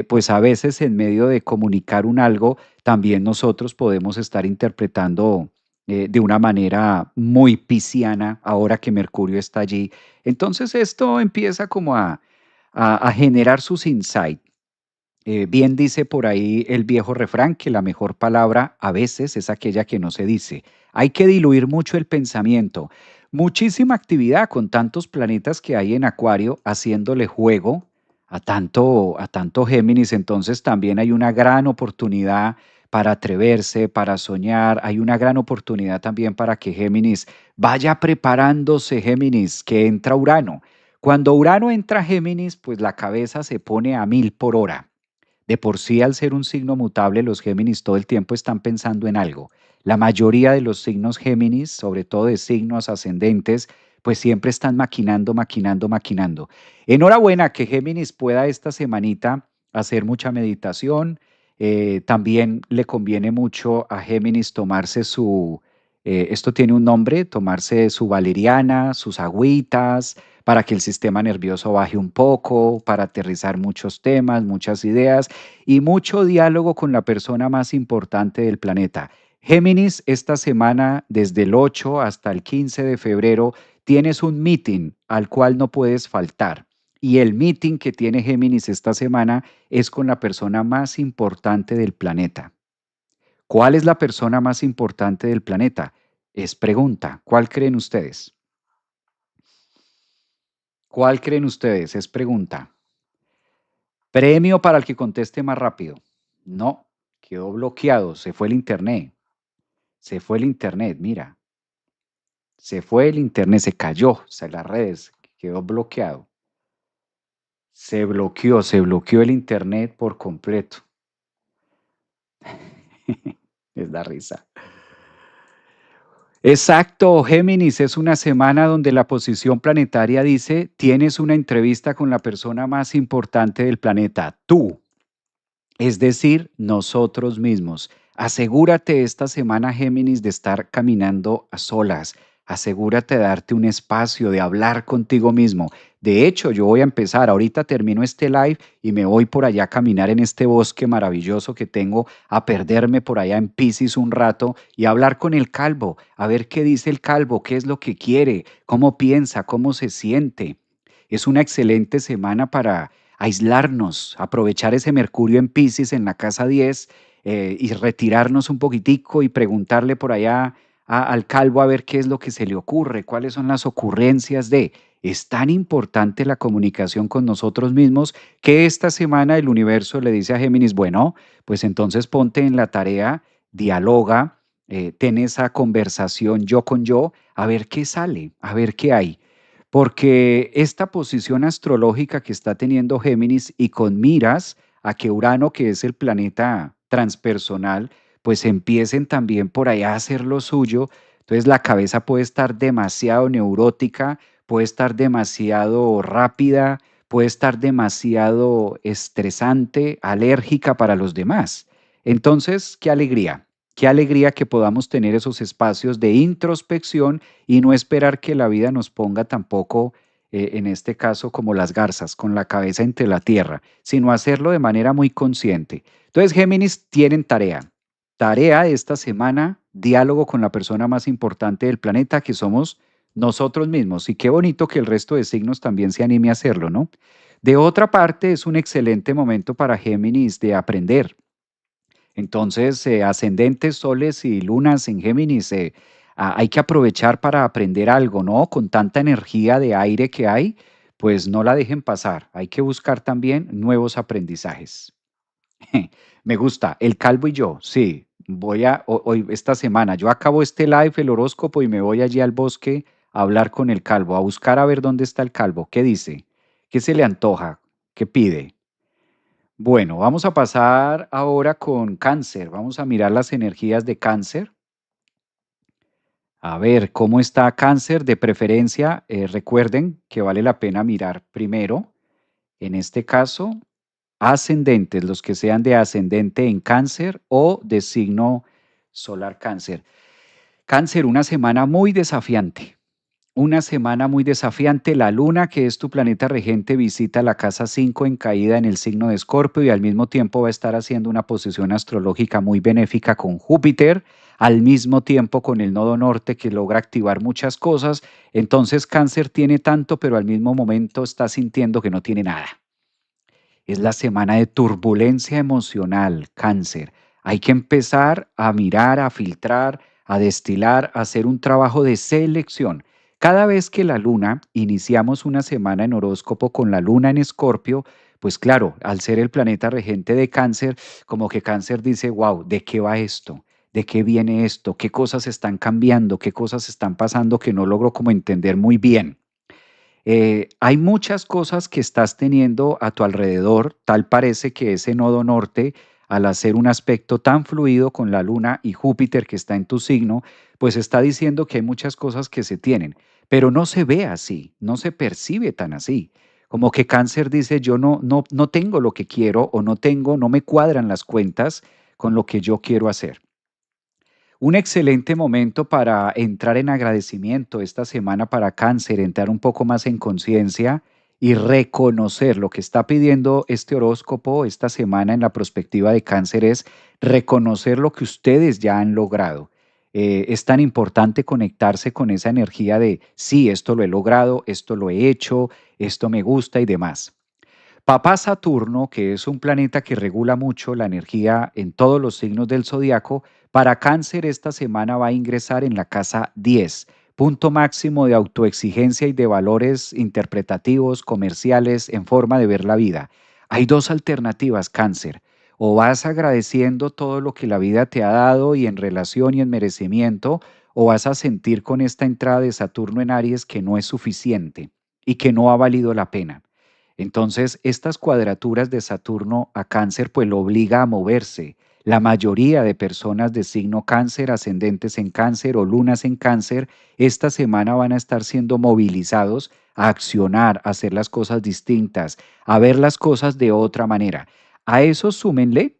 pues a veces en medio de comunicar un algo, también nosotros podemos estar interpretando de una manera muy pisciana ahora que Mercurio está allí. Entonces esto empieza como a generar sus insights. Bien dice por ahí el viejo refrán que la mejor palabra a veces es aquella que no se dice. Hay que diluir mucho el pensamiento. Muchísima actividad con tantos planetas que hay en Acuario haciéndole juego a tanto Géminis. Entonces también hay una gran oportunidad para atreverse, para soñar. Hay una gran oportunidad también para que Géminis vaya preparándose, Géminis, que entra Urano. Cuando Urano entra a Géminis, pues la cabeza se pone a 1000 por hora. De por sí, al ser un signo mutable, los Géminis todo el tiempo están pensando en algo. La mayoría de los signos Géminis, sobre todo de signos ascendentes, pues siempre están maquinando, maquinando, maquinando. Enhorabuena que Géminis pueda esta semanita hacer mucha meditación. También le conviene mucho a Géminis tomarse esto tiene un nombre, tomarse su valeriana, sus agüitas, para que el sistema nervioso baje un poco, para aterrizar muchos temas, muchas ideas y mucho diálogo con la persona más importante del planeta. Géminis, esta semana, desde el 8 hasta el 15 de febrero, tienes un meeting al cual no puedes faltar. Y el meeting que tiene Géminis esta semana es con la persona más importante del planeta. ¿Cuál es la persona más importante del planeta? Es pregunta. ¿Cuál creen ustedes? ¿Cuál creen ustedes? Es pregunta. Premio para el que conteste más rápido. No, quedó bloqueado, se fue el internet. Se fue el internet, mira. Se fue el internet, se cayó, o sea, las redes, quedó bloqueado. Se bloqueó el internet por completo. Es da risa. Exacto, Géminis, es una semana donde la posición planetaria dice, tienes una entrevista con la persona más importante del planeta, tú. Es decir, nosotros mismos. Asegúrate esta semana, Géminis, de estar caminando a solas. Asegúrate de darte un espacio, de hablar contigo mismo. De hecho, yo voy a empezar, ahorita termino este live y me voy por allá a caminar en este bosque maravilloso que tengo, a perderme por allá en Piscis un rato y a hablar con el calvo, a ver qué dice el calvo, qué es lo que quiere, cómo piensa, cómo se siente. Es una excelente semana para aislarnos, aprovechar ese Mercurio en Piscis en la casa 10 y retirarnos un poquitico y preguntarle por allá al calvo a ver qué es lo que se le ocurre, cuáles son las ocurrencias de. Es tan importante la comunicación con nosotros mismos que esta semana el universo le dice a Géminis, bueno, pues entonces ponte en la tarea, dialoga, ten esa conversación yo con yo, a ver qué sale, a ver qué hay. Porque esta posición astrológica que está teniendo Géminis y con miras a que Urano, que es el planeta transpersonal, pues empiecen también por allá a hacer lo suyo. Entonces la cabeza puede estar demasiado neurótica, puede estar demasiado rápida, puede estar demasiado estresante, alérgica para los demás. Entonces, qué alegría. Qué alegría que podamos tener esos espacios de introspección y no esperar que la vida nos ponga tampoco, en este caso, como las garzas, con la cabeza entre la tierra, sino hacerlo de manera muy consciente. Entonces, Géminis tienen tarea. Tarea de esta semana, diálogo con la persona más importante del planeta, que somos nosotros mismos. Y qué bonito que el resto de signos también se anime a hacerlo, ¿no? De otra parte, es un excelente momento para Géminis de aprender. Entonces, ascendentes, soles y lunas en Géminis, hay que aprovechar para aprender algo, ¿no? Con tanta energía de aire que hay, pues no la dejen pasar. Hay que buscar también nuevos aprendizajes. Me gusta. El calvo y yo, sí. Hoy, esta semana, yo acabo este live, el horóscopo, y me voy allí al bosque a hablar con el calvo, a buscar a ver dónde está el calvo. ¿Qué dice? ¿Qué se le antoja? ¿Qué pide? Bueno, vamos a pasar ahora con cáncer. Vamos a mirar las energías de cáncer. A ver, ¿cómo está cáncer? De preferencia, recuerden que vale la pena mirar primero, en este caso, ascendentes, los que sean de ascendente en cáncer o de signo solar cáncer. Cáncer, una semana muy desafiante. Una semana muy desafiante. La luna, que es tu planeta regente, visita la casa 5 en caída en el signo de Escorpio y al mismo tiempo va a estar haciendo una posición astrológica muy benéfica con Júpiter, al mismo tiempo con el nodo norte que logra activar muchas cosas. Entonces Cáncer tiene tanto, pero al mismo momento está sintiendo que no tiene nada. Es la semana de turbulencia emocional, Cáncer. Hay que empezar a mirar, a filtrar, a destilar, a hacer un trabajo de selección. Cada vez que la luna, iniciamos una semana en horóscopo con la luna en Escorpio, pues claro, al ser el planeta regente de Cáncer, como que Cáncer dice, wow, ¿de qué va esto? ¿De qué viene esto? ¿Qué cosas están cambiando? ¿Qué cosas están pasando que no logro como entender muy bien? Hay muchas cosas que estás teniendo a tu alrededor, tal parece que ese nodo norte, al hacer un aspecto tan fluido con la luna y Júpiter que está en tu signo, pues está diciendo que hay muchas cosas que se tienen, pero no se ve así, no se percibe tan así. Como que Cáncer dice, yo no tengo lo que quiero o no me cuadran las cuentas con lo que yo quiero hacer. Un excelente momento para entrar en agradecimiento esta semana para Cáncer, entrar un poco más en conciencia y reconocer lo que está pidiendo este horóscopo esta semana en la perspectiva de Cáncer es reconocer lo que ustedes ya han logrado. Es tan importante conectarse con esa energía de, sí, esto lo he logrado, esto lo he hecho, esto me gusta y demás. Papá Saturno, que es un planeta que regula mucho la energía en todos los signos del zodiaco, para Cáncer esta semana va a ingresar en la casa 10, punto máximo de autoexigencia y de valores interpretativos, comerciales, en forma de ver la vida. Hay dos alternativas, Cáncer. O vas agradeciendo todo lo que la vida te ha dado y en relación y en merecimiento, o vas a sentir con esta entrada de Saturno en Aries que no es suficiente y que no ha valido la pena. Entonces, estas cuadraturas de Saturno a Cáncer pues lo obliga a moverse. La mayoría de personas de signo Cáncer, ascendentes en Cáncer o lunas en Cáncer, esta semana van a estar siendo movilizados a accionar, a hacer las cosas distintas, a ver las cosas de otra manera. A eso súmenle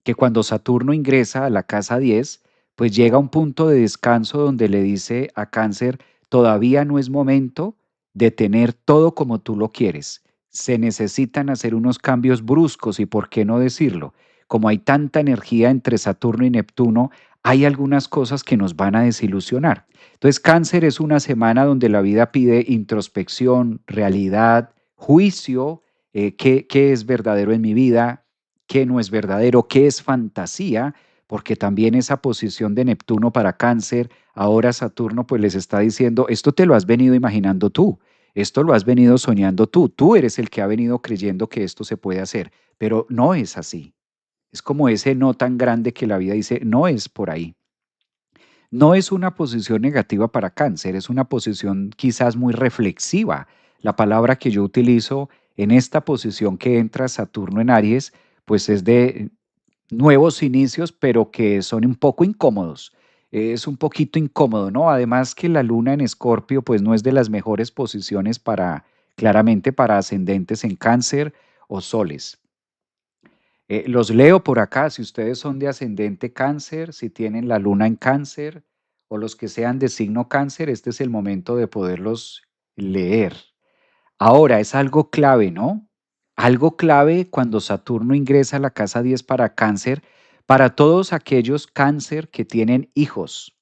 que cuando Saturno ingresa a la casa 10, pues llega un punto de descanso donde le dice a Cáncer, todavía no es momento de tener todo como tú lo quieres. Se necesitan hacer unos cambios bruscos y por qué no decirlo. Como hay tanta energía entre Saturno y Neptuno, hay algunas cosas que nos van a desilusionar. Entonces, Cáncer es una semana donde la vida pide introspección, realidad, juicio, qué es verdadero en mi vida, qué no es verdadero, qué es fantasía, porque también esa posición de Neptuno para Cáncer, ahora Saturno pues les está diciendo, esto te lo has venido imaginando tú, esto lo has venido soñando tú eres el que ha venido creyendo que esto se puede hacer, pero no es así. Es como ese no tan grande que la vida dice, no es por ahí. No es una posición negativa para Cáncer, es una posición quizás muy reflexiva. La palabra que yo utilizo en esta posición que entra Saturno en Aries, pues es de nuevos inicios, pero que son un poco incómodos. Es un poquito incómodo, ¿no? Además que la luna en Escorpio, pues no es de las mejores posiciones para, claramente, para ascendentes en Cáncer o soles. Los leo por acá, si ustedes son de ascendente Cáncer, si tienen la luna en Cáncer o los que sean de signo Cáncer, este es el momento de poderlos leer. Ahora, es algo clave, ¿no? Algo clave cuando Saturno ingresa a la casa 10 para Cáncer, para todos aquellos Cáncer que tienen hijos.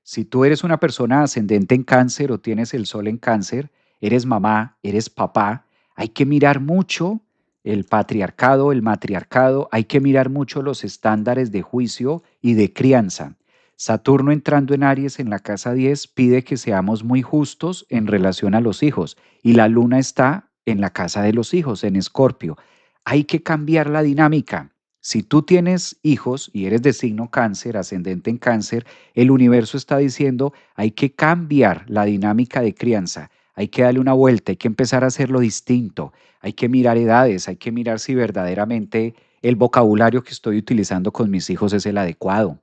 Si tú eres una persona ascendente en Cáncer o tienes el sol en Cáncer, eres mamá, eres papá, hay que mirar mucho el patriarcado, el matriarcado, hay que mirar mucho los estándares de juicio y de crianza. Saturno entrando en Aries en la casa 10 pide que seamos muy justos en relación a los hijos y la luna está en la casa de los hijos, en Escorpio. Hay que cambiar la dinámica. Si tú tienes hijos y eres de signo cáncer, ascendente en cáncer, el universo está diciendo hay que cambiar la dinámica de crianza, hay que darle una vuelta, hay que empezar a hacerlo distinto, hay que mirar edades, hay que mirar si verdaderamente el vocabulario que estoy utilizando con mis hijos es el adecuado.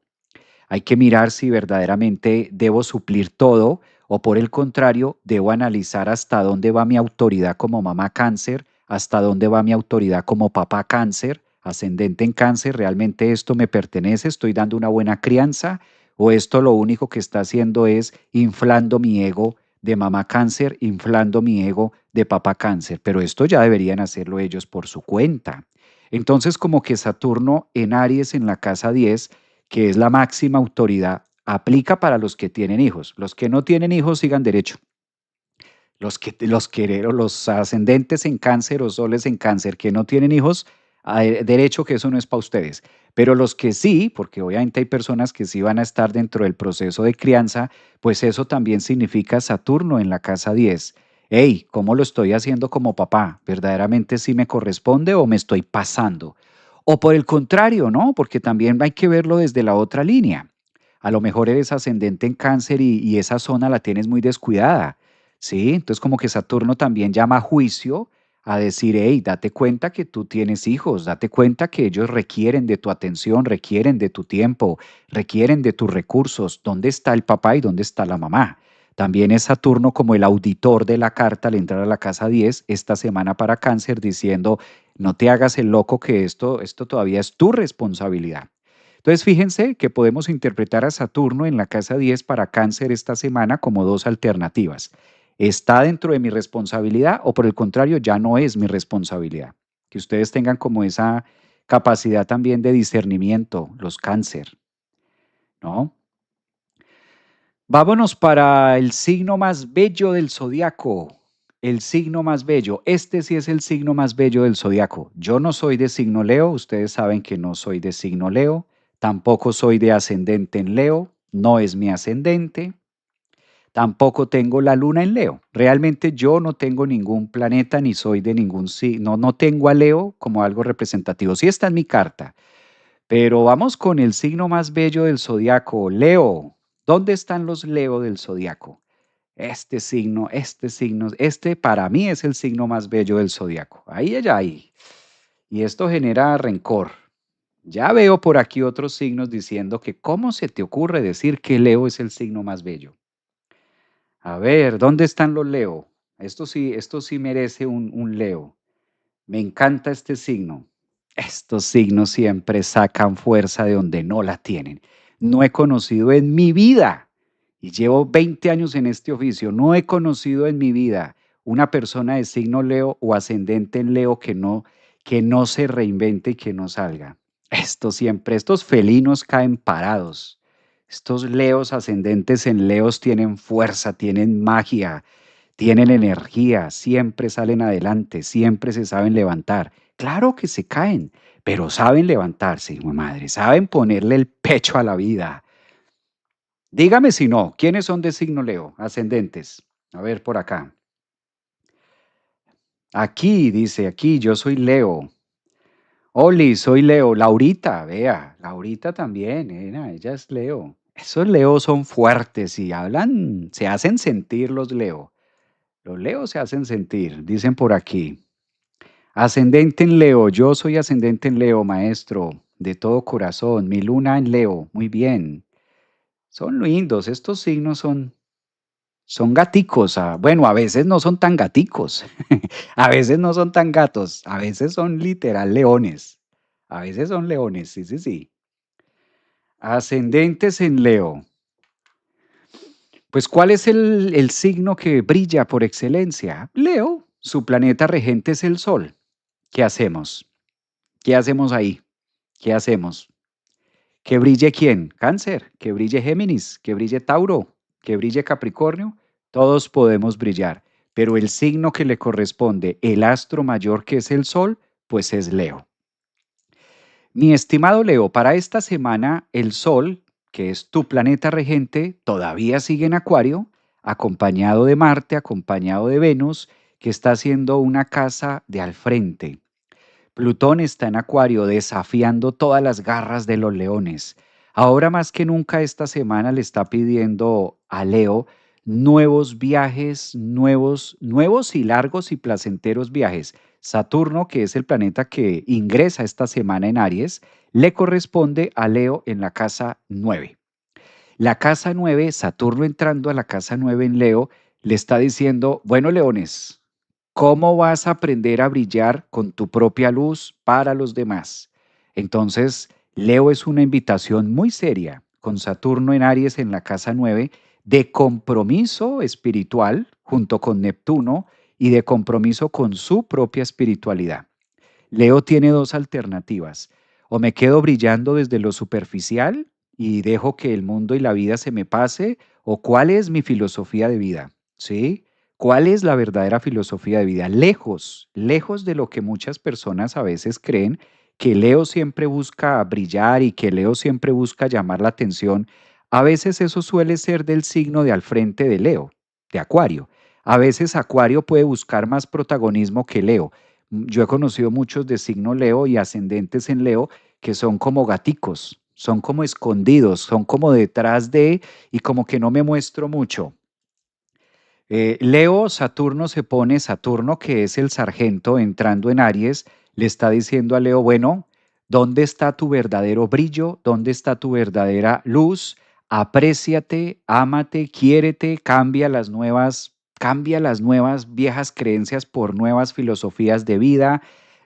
Hay que mirar si verdaderamente debo suplir todo o por el contrario, debo analizar hasta dónde va mi autoridad como mamá cáncer, hasta dónde va mi autoridad como papá cáncer, ascendente en cáncer, realmente esto me pertenece, estoy dando una buena crianza o esto lo único que está haciendo es inflando mi ego de mamá cáncer, inflando mi ego de papá cáncer, pero esto ya deberían hacerlo ellos por su cuenta. Entonces como que Saturno en Aries en la casa 10 que es la máxima autoridad, aplica para los que tienen hijos. Los que no tienen hijos sigan derecho. Los ascendentes en cáncer o soles en cáncer que no tienen hijos, derecho que eso no es para ustedes. Pero los que sí, porque obviamente hay personas que sí van a estar dentro del proceso de crianza, pues eso también significa Saturno en la casa 10. Hey, ¿cómo lo estoy haciendo como papá? ¿Verdaderamente sí me corresponde o me estoy pasando? O por el contrario, ¿no? Porque también hay que verlo desde la otra línea. A lo mejor eres ascendente en cáncer y esa zona la tienes muy descuidada. ¿Sí? Entonces como que Saturno también llama a juicio a decir, hey, date cuenta que tú tienes hijos, date cuenta que ellos requieren de tu atención, requieren de tu tiempo, requieren de tus recursos. ¿Dónde está el papá y dónde está la mamá? También es Saturno como el auditor de la carta al entrar a la casa 10 esta semana para Cáncer diciendo, no te hagas el loco que esto todavía es tu responsabilidad. Entonces, fíjense que podemos interpretar a Saturno en la casa 10 para Cáncer esta semana como dos alternativas. ¿Está dentro de mi responsabilidad o por el contrario ya no es mi responsabilidad? Que ustedes tengan como esa capacidad también de discernimiento, los cáncer, ¿no? Vámonos para el signo más bello del zodiaco. El signo más bello. Este sí es el signo más bello del zodiaco. Yo no soy de signo Leo, ustedes saben que no soy de signo Leo. Tampoco soy de ascendente en Leo, no es mi ascendente. Tampoco tengo la luna en Leo. Realmente yo no tengo ningún planeta ni soy de ningún signo. No tengo a Leo como algo representativo. Sí está en mi carta. Pero vamos con el signo más bello del zodiaco, Leo. ¿Dónde están los Leo del zodiaco? Este para mí es el signo más bello del zodiaco. Ahí, allá, ahí. Y esto genera rencor. Ya veo por aquí otros signos diciendo que cómo se te ocurre decir que Leo es el signo más bello. A ver, ¿dónde están los Leo? Esto sí merece un Leo. Me encanta este signo. Estos signos siempre sacan fuerza de donde no la tienen. No he conocido en mi vida, y llevo 20 años en este oficio, no he conocido en mi vida una persona de signo Leo o ascendente en Leo que no se reinvente y que no salga. Estos felinos caen parados. Estos Leos ascendentes en Leos tienen fuerza, tienen magia, tienen energía, siempre salen adelante, siempre se saben levantar. Claro que se caen, pero saben levantarse, hijo de madre, saben ponerle el pecho a la vida. Dígame si no, ¿quiénes son de signo Leo, ascendentes? A ver por acá. Aquí, dice, aquí, yo soy Leo. Oli, soy Leo. Laurita, vea, Laurita también, ella es Leo. Esos Leos son fuertes y hablan, se hacen sentir los Leo. Los Leos se hacen sentir, dicen por aquí. Ascendente en Leo, yo soy ascendente en Leo, maestro, de todo corazón. Mi luna en Leo, muy bien. Son lindos, estos signos son gaticos. Bueno, a veces no son tan gaticos, a veces no son tan gatos, a veces son literal leones. A veces son leones, sí, sí, sí. Ascendentes en Leo. Pues, ¿cuál es el signo que brilla por excelencia? Leo, su planeta regente es el Sol. ¿Qué hacemos? ¿Qué hacemos ahí? ¿Qué hacemos? ¿Que brille quién? Cáncer, que brille Géminis, que brille Tauro, que brille Capricornio. Todos podemos brillar, pero el signo que le corresponde, el astro mayor que es el Sol, pues es Leo. Mi estimado Leo, para esta semana el Sol, que es tu planeta regente, todavía sigue en Acuario, acompañado de Marte, acompañado de Venus, que está haciendo una casa de al frente. Plutón está en Acuario desafiando todas las garras de los leones. Ahora más que nunca esta semana le está pidiendo a Leo nuevos viajes, nuevos y largos y placenteros viajes. Saturno, que es el planeta que ingresa esta semana en Aries, le corresponde a Leo en la casa 9. La casa 9, Saturno entrando a la casa 9 en Leo, le está diciendo, bueno, leones, ¿cómo vas a aprender a brillar con tu propia luz para los demás? Entonces, Leo es una invitación muy seria, con Saturno en Aries en la casa 9, de compromiso espiritual junto con Neptuno y de compromiso con su propia espiritualidad. Leo tiene dos alternativas. O me quedo brillando desde lo superficial y dejo que el mundo y la vida se me pase, o cuál es mi filosofía de vida, ¿sí? ¿Cuál es la verdadera filosofía de vida? Lejos, lejos de lo que muchas personas a veces creen, que Leo siempre busca brillar y que Leo siempre busca llamar la atención. A veces eso suele ser del signo de al frente de Leo, de Acuario. A veces Acuario puede buscar más protagonismo que Leo. Yo he conocido muchos de signo Leo y ascendentes en Leo que son como gaticos, son como escondidos, son como detrás de y como que no me muestro mucho. Leo, Saturno se pone, Saturno que es el sargento entrando en Aries, le está diciendo a Leo, bueno, ¿dónde está tu verdadero brillo? ¿Dónde está tu verdadera luz? Apréciate, ámate, quiérete, cambia las nuevas viejas creencias por nuevas filosofías de vida,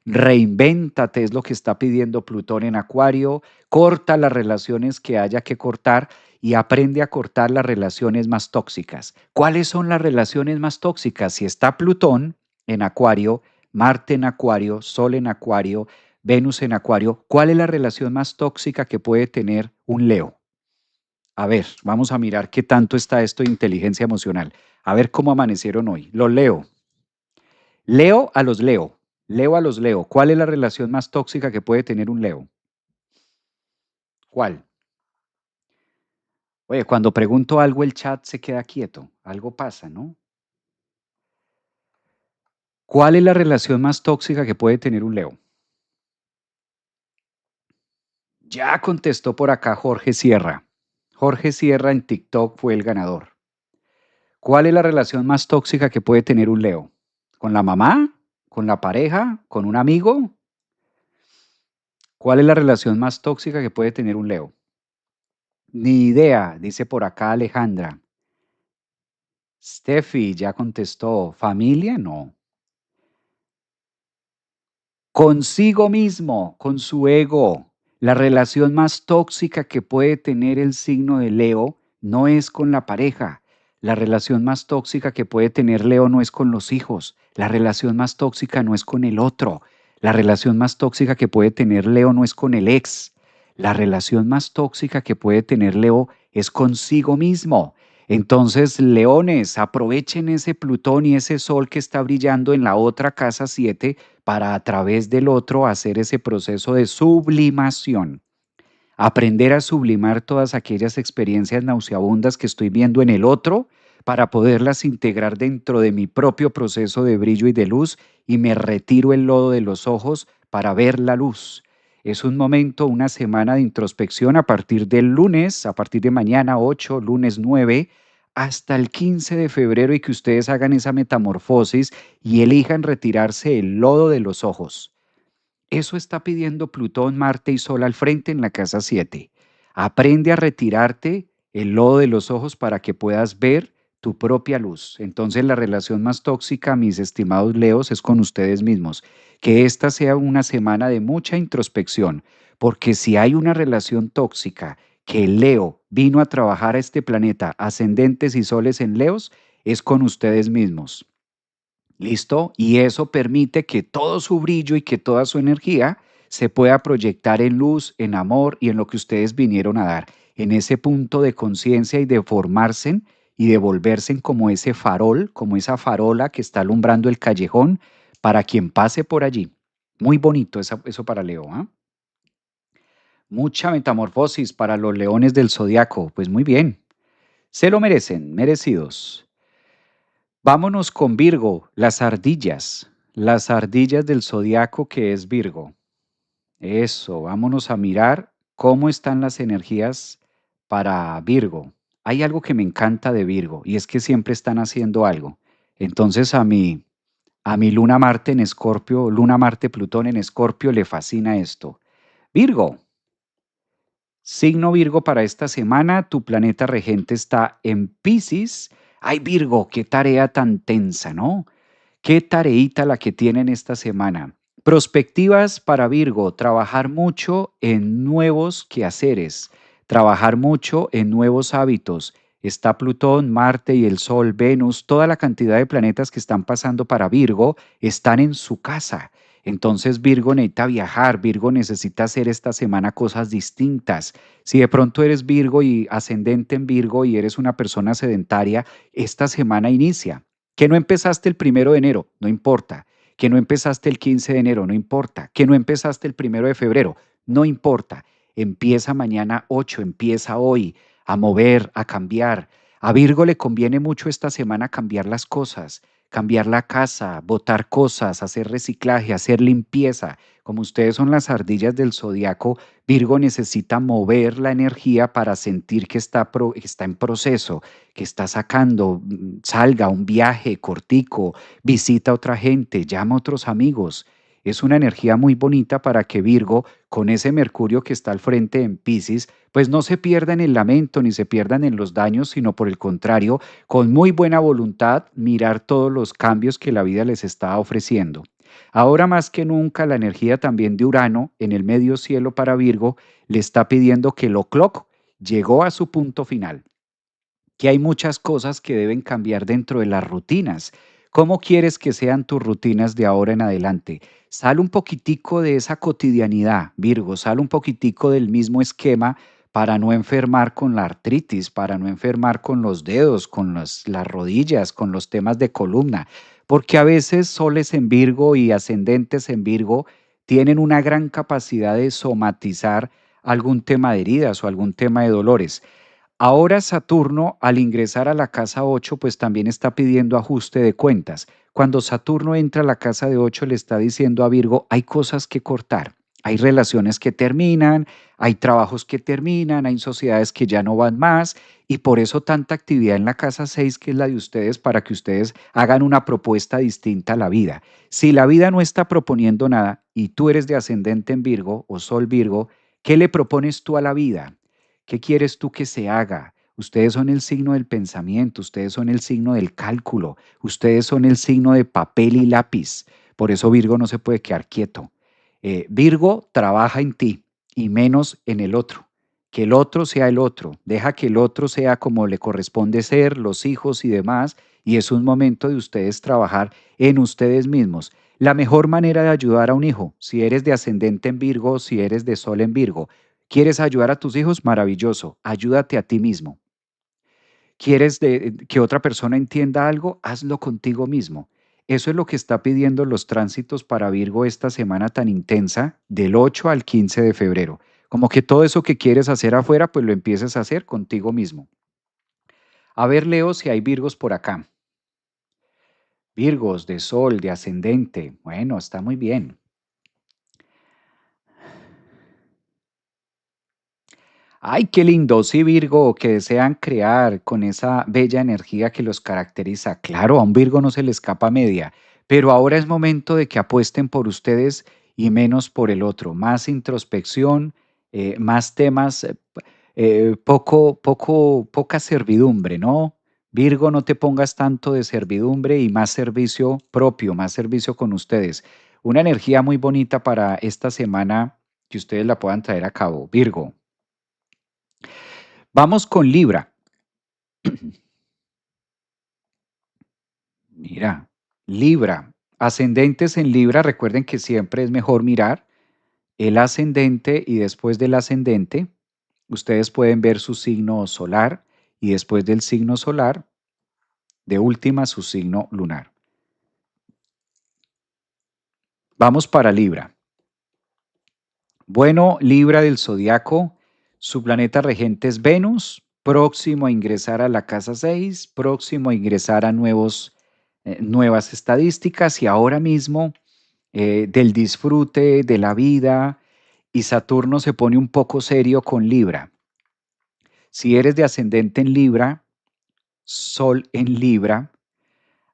reinvéntate, es lo que está pidiendo Plutón en Acuario, corta las relaciones que haya que cortar y aprende a cortar las relaciones más tóxicas. ¿Cuáles son las relaciones más tóxicas? Si está Plutón en Acuario, Marte en Acuario, Sol en Acuario, Venus en Acuario, ¿cuál es la relación más tóxica que puede tener un Leo? A ver, vamos a mirar qué tanto está esto de inteligencia emocional. A ver cómo amanecieron hoy. Los leo. Leo a los leo. Leo a los leo. ¿Cuál es la relación más tóxica que puede tener un Leo? ¿Cuál? Oye, cuando pregunto algo el chat se queda quieto. Algo pasa, ¿no? ¿Cuál es la relación más tóxica que puede tener un Leo? Ya contestó por acá Jorge Sierra. Jorge Sierra en TikTok fue el ganador. ¿Cuál es la relación más tóxica que puede tener un Leo? ¿Con la mamá? ¿Con la pareja? ¿Con un amigo? ¿Cuál es la relación más tóxica que puede tener un Leo? Ni idea, dice por acá Alejandra. Steffi ya contestó. ¿Familia? No. Consigo mismo, con su ego. La relación más tóxica que puede tener el signo de Leo no es con la pareja. La relación más tóxica que puede tener Leo no es con los hijos. La relación más tóxica no es con el otro. La relación más tóxica que puede tener Leo no es con el ex. La relación más tóxica que puede tener Leo es consigo mismo. Entonces, leones, aprovechen ese Plutón y ese Sol que está brillando en la otra casa 7 para a través del otro hacer ese proceso de sublimación. Aprender a sublimar todas aquellas experiencias nauseabundas que estoy viendo en el otro para poderlas integrar dentro de mi propio proceso de brillo y de luz y me retiro el lodo de los ojos para ver la luz. Es un momento, una semana de introspección a partir del lunes, a partir de mañana 8, lunes 9, hasta el 15 de febrero y que ustedes hagan esa metamorfosis y elijan retirarse el lodo de los ojos. Eso está pidiendo Plutón, Marte y Sol al frente en la casa 7. Aprende a retirarte el lodo de los ojos para que puedas ver tu propia luz. Entonces la relación más tóxica, mis estimados Leos, es con ustedes mismos. Que esta sea una semana de mucha introspección, porque si hay una relación tóxica que Leo vino a trabajar a este planeta, ascendentes y soles en Leos, es con ustedes mismos. ¿Listo? Y eso permite que todo su brillo y que toda su energía se pueda proyectar en luz, en amor y en lo que ustedes vinieron a dar, en ese punto de conciencia y de formarse y de volverse como ese farol, como esa farola que está alumbrando el callejón para quien pase por allí. Muy bonito eso para Leo, ¿ah? Mucha metamorfosis para los leones del zodiaco. Pues muy bien, se lo merecen, merecidos. Vámonos con Virgo, las ardillas del zodiaco que es Virgo. Eso, vámonos a mirar cómo están las energías para Virgo. Hay algo que me encanta de Virgo y es que siempre están haciendo algo. Entonces a mi Luna Marte en Escorpio, Luna Marte Plutón en Escorpio le fascina esto. Virgo, signo Virgo para esta semana, tu planeta regente está en Piscis. Ay, Virgo, qué tarea tan tensa, ¿no? Qué tareita la que tienen esta semana. Prospectivas para Virgo, trabajar mucho en nuevos quehaceres, trabajar mucho en nuevos hábitos. Está Plutón, Marte y el Sol, Venus, toda la cantidad de planetas que están pasando para Virgo están en su casa. Entonces Virgo necesita viajar, Virgo necesita hacer esta semana cosas distintas. Si de pronto eres Virgo y ascendente en Virgo y eres una persona sedentaria, esta semana inicia. Que no empezaste el 1 de enero, no importa. Que no empezaste el 15 de enero, no importa. Que no empezaste el 1 de febrero, no importa. Empieza mañana 8, empieza hoy a mover, a cambiar. A Virgo le conviene mucho esta semana cambiar la casa, botar cosas, hacer reciclaje, hacer limpieza. Como ustedes son las ardillas del zodiaco, Virgo necesita mover la energía para sentir que está en proceso, que está sacando, salga un viaje cortico, visita a otra gente, llama a otros amigos. Es una energía muy bonita para que Virgo, con ese Mercurio que está al frente en Piscis, pues no se pierda en el lamento ni se pierdan en los daños, sino por el contrario, con muy buena voluntad, mirar todos los cambios que la vida les está ofreciendo. Ahora más que nunca, la energía también de Urano en el medio cielo para Virgo le está pidiendo que lo clock llegó a su punto final, que hay muchas cosas que deben cambiar dentro de las rutinas. ¿Cómo quieres que sean tus rutinas de ahora en adelante? Sal un poquitico de esa cotidianidad, Virgo, sal un poquitico del mismo esquema para no enfermar con la artritis, para no enfermar con los dedos, con las rodillas, con los temas de columna, porque a veces soles en Virgo y ascendentes en Virgo tienen una gran capacidad de somatizar algún tema de heridas o algún tema de dolores. Ahora Saturno, al ingresar a la casa 8, pues también está pidiendo ajuste de cuentas. Cuando Saturno entra a la casa de 8, le está diciendo a Virgo, hay cosas que cortar, hay relaciones que terminan, hay trabajos que terminan, hay sociedades que ya no van más, y por eso tanta actividad en la casa 6, que es la de ustedes, para que ustedes hagan una propuesta distinta a la vida. Si la vida no está proponiendo nada y tú eres de ascendente en Virgo o Sol Virgo, ¿qué le propones tú a la vida? ¿Qué quieres tú que se haga? Ustedes son el signo del pensamiento, ustedes son el signo del cálculo, ustedes son el signo de papel y lápiz. Por eso Virgo no se puede quedar quieto. Virgo trabaja en ti y menos en el otro. Que el otro sea el otro. Deja que el otro sea como le corresponde ser, los hijos y demás. Y es un momento de ustedes trabajar en ustedes mismos. La mejor manera de ayudar a un hijo, si eres de ascendente en Virgo, si eres de Sol en Virgo, ¿quieres ayudar a tus hijos? Maravilloso. Ayúdate a ti mismo. ¿Quieres que otra persona entienda algo? Hazlo contigo mismo. Eso es lo que está pidiendo los tránsitos para Virgo esta semana tan intensa, del 8 al 15 de febrero. Como que todo eso que quieres hacer afuera, pues lo empieces a hacer contigo mismo. A ver, Leo, si hay Virgos por acá. Virgos de Sol, de ascendente. Bueno, está muy bien. Ay, qué lindo, sí, Virgo, que desean crear con esa bella energía que los caracteriza. Claro, a un Virgo no se le escapa media, pero ahora es momento de que apuesten por ustedes y menos por el otro. Más introspección, más temas, poca servidumbre, ¿no? Virgo, no te pongas tanto de servidumbre y más servicio propio, más servicio con ustedes. Una energía muy bonita para esta semana que ustedes la puedan traer a cabo. Virgo. Vamos con Libra. Mira, Libra. Ascendentes en Libra, recuerden que siempre es mejor mirar el ascendente y después del ascendente, ustedes pueden ver su signo solar y después del signo solar, de última, su signo lunar. Vamos para Libra. Bueno, Libra del zodiaco, su planeta regente es Venus, próximo a ingresar a la casa 6, próximo a ingresar a nuevas estadísticas y ahora mismo del disfrute de la vida y Saturno se pone un poco serio con Libra. Si eres de ascendente en Libra, Sol en Libra,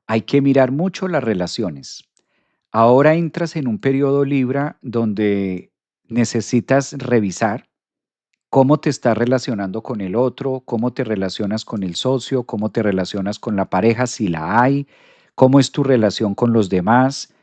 hay que mirar mucho las relaciones. Ahora entras en un periodo Libra donde necesitas revisar cómo te estás relacionando con el otro, cómo te relacionas con el socio, cómo te relacionas con la pareja, si la hay, cómo es tu relación con los demás,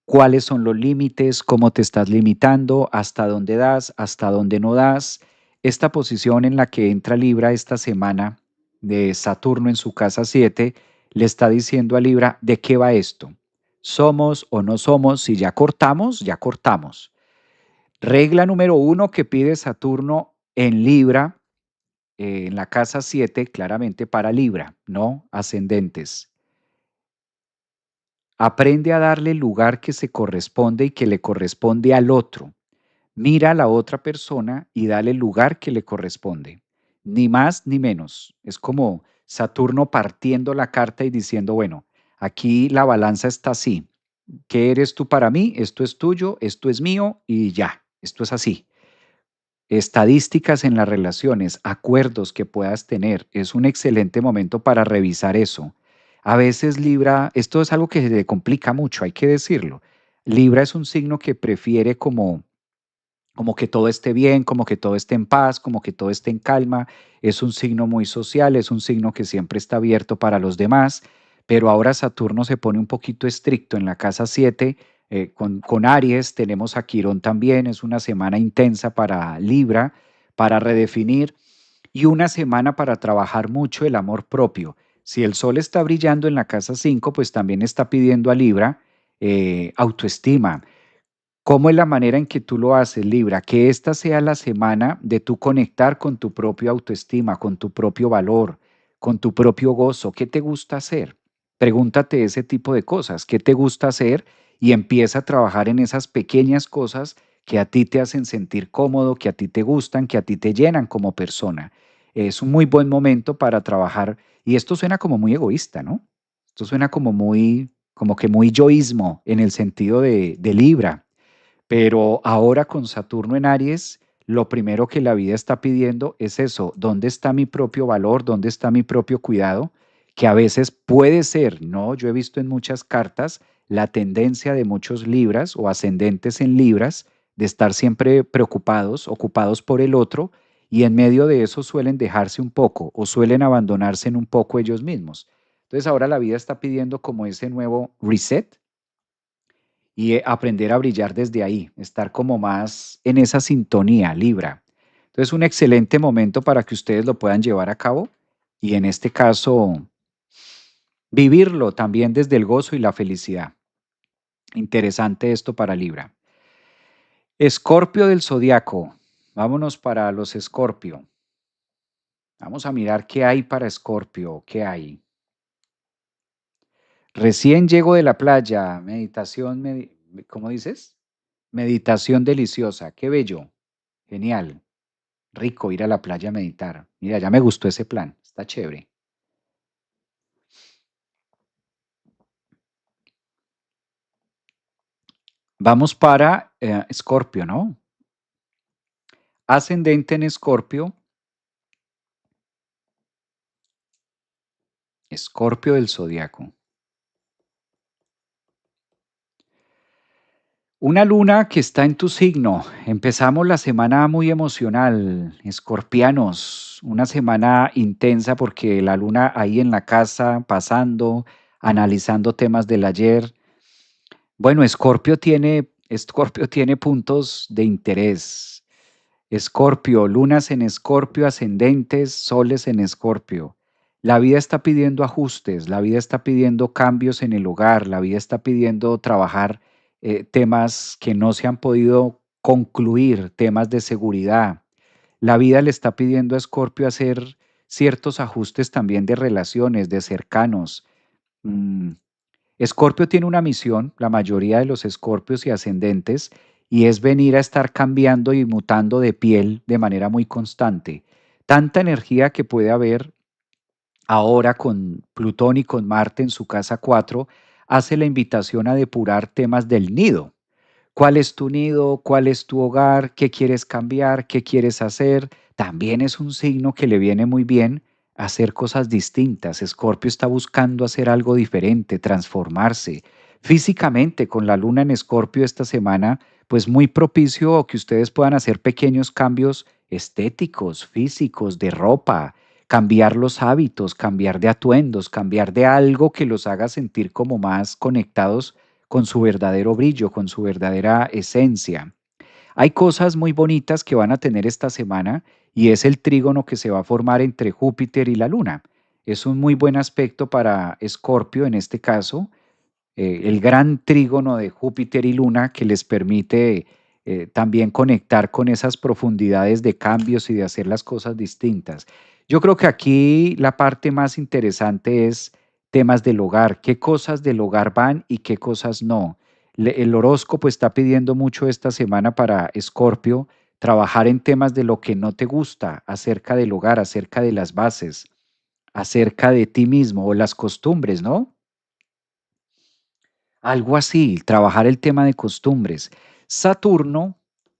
cuáles son los límites, cómo te estás limitando, hasta dónde das, hasta dónde no das. Esta posición en la que entra Libra esta semana de Saturno en su casa 7 le está diciendo a Libra de qué va esto. ¿Somos o no somos? Si ya cortamos, ya cortamos. Regla número uno que pide Saturno en Libra, en la casa 7, claramente para Libra, no ascendentes. Aprende a darle el lugar que se corresponde y que le corresponde al otro. Mira a la otra persona y dale el lugar que le corresponde. Ni más ni menos. Es como Saturno partiendo la carta y diciendo, bueno, aquí la balanza está así. ¿Qué eres tú para mí? Esto es tuyo, esto es mío y ya, esto es así. Estadísticas en las relaciones, acuerdos que puedas tener, es un excelente momento para revisar eso. A veces Libra, esto es algo que se le complica mucho, hay que decirlo. Libra es un signo que prefiere como que todo esté bien, como que todo esté en paz, como que todo esté en calma. Es un signo muy social, es un signo que siempre está abierto para los demás, pero ahora Saturno se pone un poquito estricto en la casa 7 con Aries, tenemos a Quirón también, es una semana intensa para Libra, para redefinir y una semana para trabajar mucho el amor propio. Si el sol está brillando en la casa 5, pues también está pidiendo a Libra autoestima. ¿Cómo es la manera en que tú lo haces, Libra? Que esta sea la semana de tú conectar con tu propia autoestima, con tu propio valor, con tu propio gozo. ¿Qué te gusta hacer? Pregúntate ese tipo de cosas. ¿Qué te gusta hacer? Y empieza a trabajar en esas pequeñas cosas que a ti te hacen sentir cómodo, que a ti te gustan, que a ti te llenan como persona. Es un muy buen momento para trabajar. Y esto suena como muy egoísta, ¿no? Esto suena como que muy yoísmo en el sentido de Libra. Pero ahora con Saturno en Aries, lo primero que la vida está pidiendo es eso, ¿dónde está mi propio valor? ¿Dónde está mi propio cuidado? Que a veces puede ser, ¿no? Yo he visto en muchas cartas la tendencia de muchos Libras o ascendentes en Libras de estar siempre preocupados, ocupados por el otro, y en medio de eso suelen dejarse un poco o suelen abandonarse en un poco ellos mismos. Entonces ahora la vida está pidiendo como ese nuevo reset, y aprender a brillar desde ahí, estar como más en esa sintonía, Libra. Entonces, un excelente momento para que ustedes lo puedan llevar a cabo y en este caso, vivirlo también desde el gozo y la felicidad. Interesante esto para Libra. Escorpio del zodiaco. Vámonos para los Escorpio. Vamos a mirar qué hay para Escorpio, qué hay. Recién llego de la playa, meditación, ¿cómo dices? Meditación deliciosa, qué bello, genial. Rico ir a la playa a meditar. Mira, ya me gustó ese plan. Está chévere. Vamos para Escorpio, ¿no? Ascendente en Escorpio. Escorpio del zodiaco. Una luna que está en tu signo. Empezamos la semana muy emocional, escorpianos. Una semana intensa porque la luna ahí en la casa, pasando, analizando temas del ayer. Bueno, Escorpio tiene puntos de interés. Escorpio, lunas en Escorpio, ascendentes, soles en Escorpio. La vida está pidiendo ajustes, la vida está pidiendo cambios en el hogar, la vida está pidiendo trabajar temas que no se han podido concluir, temas de seguridad. La vida le está pidiendo a Escorpio hacer ciertos ajustes también de relaciones, de cercanos. Mm, Escorpio tiene una misión, la mayoría de los escorpios y ascendentes, y es venir a estar cambiando y mutando de piel de manera muy constante. Tanta energía que puede haber ahora con Plutón y con Marte en su casa 4 hace la invitación a depurar temas del nido. ¿Cuál es tu nido? ¿Cuál es tu hogar? ¿Qué quieres cambiar? ¿Qué quieres hacer? También es un signo que le viene muy bien hacer cosas distintas. Escorpio está buscando hacer algo diferente, transformarse. Físicamente, con la luna en Escorpio esta semana, pues muy propicio que ustedes puedan hacer pequeños cambios estéticos, físicos, de ropa, cambiar los hábitos, cambiar de atuendos, cambiar de algo que los haga sentir como más conectados con su verdadero brillo, con su verdadera esencia. Hay cosas muy bonitas que van a tener esta semana y es el trígono que se va a formar entre Júpiter y la Luna. Es un muy buen aspecto para Escorpio en este caso, el gran trígono de Júpiter y Luna que les permite también conectar con esas profundidades de cambios y de hacer las cosas distintas. Yo creo que aquí la parte más interesante es temas del hogar, qué cosas del hogar van y qué cosas no. El horóscopo está pidiendo mucho esta semana para Escorpio trabajar en temas de lo que no te gusta, acerca del hogar, acerca de las bases, acerca de ti mismo o las costumbres, ¿no? Algo así, trabajar el tema de costumbres. Saturno,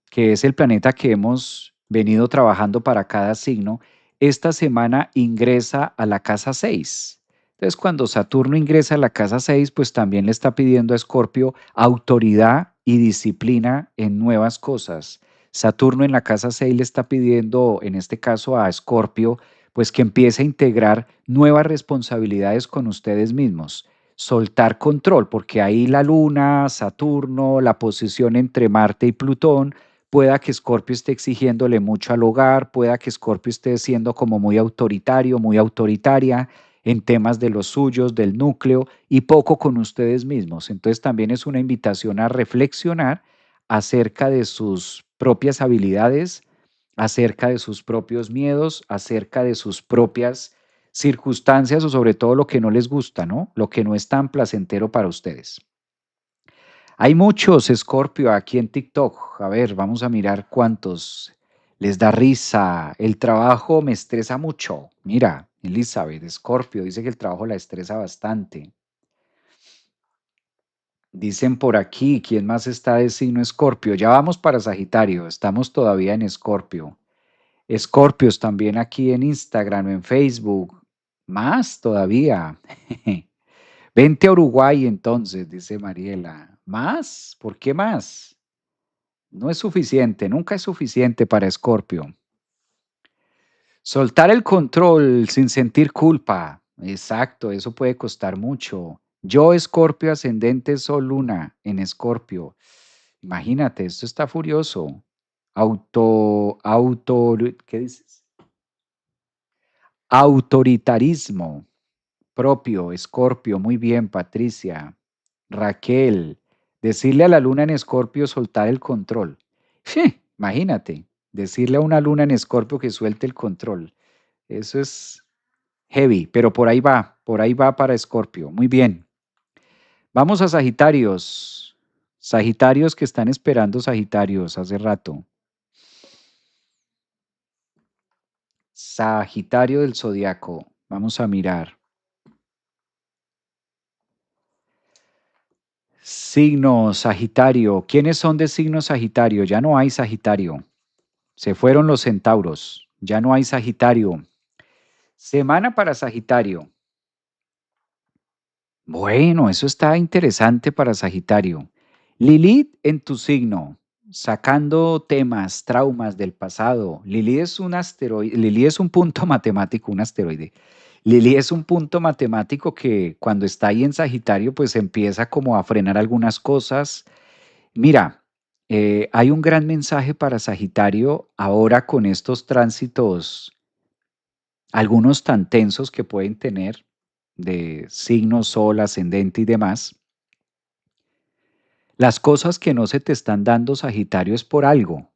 que es el planeta que hemos venido trabajando para cada signo, esta semana ingresa a la casa 6. Entonces, cuando Saturno ingresa a la casa 6, pues también le está pidiendo a Escorpio autoridad y disciplina en nuevas cosas. Saturno en la casa 6 le está pidiendo, en este caso a Escorpio, pues que empiece a integrar nuevas responsabilidades con ustedes mismos, soltar control, porque ahí la Luna, Saturno, la posición entre Marte y Plutón, pueda que Escorpio esté exigiéndole mucho al hogar, pueda que Escorpio esté siendo como muy autoritario, muy autoritaria en temas de los suyos, del núcleo y poco con ustedes mismos. Entonces también es una invitación a reflexionar acerca de sus propias habilidades, acerca de sus propios miedos, acerca de sus propias circunstancias o sobre todo lo que no les gusta, ¿no? Lo que no es tan placentero para ustedes. Hay muchos, Scorpio, aquí en TikTok. A ver, vamos a mirar cuántos les da risa. El trabajo me estresa mucho. Mira, Elizabeth, Scorpio, dice que el trabajo la estresa bastante. Dicen por aquí, ¿quién más está de signo Escorpio? Ya vamos para Sagitario, estamos todavía en Escorpio. Escorpios también aquí en Instagram o en Facebook. Más todavía. Vente a Uruguay entonces, dice Mariela. ¿Más? ¿Por qué más? No es suficiente, nunca es suficiente para Escorpio. Soltar el control sin sentir culpa. Exacto, eso puede costar mucho. Yo, Escorpio, ascendente Sol Luna en Escorpio. Imagínate, esto está furioso. ¿Qué dices? Autoritarismo propio, Escorpio, muy bien, Patricia. Raquel, decirle a la luna en Escorpio soltar el control. Imagínate, decirle a una luna en Escorpio que suelte el control. Eso es heavy, pero por ahí va para Escorpio. Muy bien. Vamos a Sagitarios. Sagitarios que están esperando Sagitarios hace rato. Sagitario del zodiaco. Vamos a mirar. Signo Sagitario. ¿Quiénes son de signo Sagitario? Ya no hay Sagitario. Se fueron los centauros. Ya no hay Sagitario. Semana para Sagitario. Bueno, eso está interesante para Sagitario. Lilith en tu signo, sacando temas, traumas del pasado. Lilith es un asteroide, Lilith es un punto matemático, un asteroide. Lilith es un punto matemático que cuando está ahí en Sagitario, pues empieza como a frenar algunas cosas. Mira, hay un gran mensaje para Sagitario ahora con estos tránsitos, algunos tan tensos que pueden tener de signo, sol, ascendente y demás. Las cosas que no se te están dando, Sagitario, es por algo.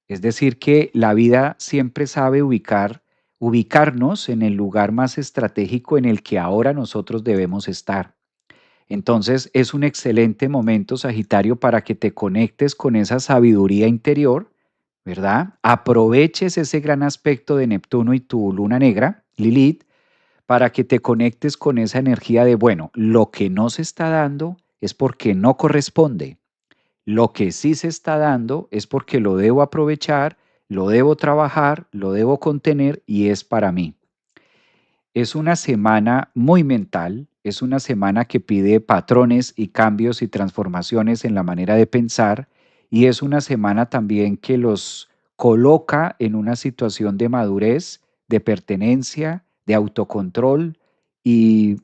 Es decir, que la vida siempre sabe ubicarnos en el lugar más estratégico en el que ahora nosotros debemos estar. Entonces es un excelente momento, Sagitario, para que te conectes con esa sabiduría interior, ¿verdad? Aproveches ese gran aspecto de Neptuno y tu luna negra, Lilith, para que te conectes con esa energía de, bueno, lo que no se está dando es porque no corresponde. Lo que sí se está dando es porque lo debo aprovechar, lo debo trabajar, lo debo contener y es para mí. Es una semana muy mental, es una semana que pide patrones y cambios y transformaciones en la manera de pensar y es una semana también que los coloca en una situación de madurez, de pertenencia, de autocontrol y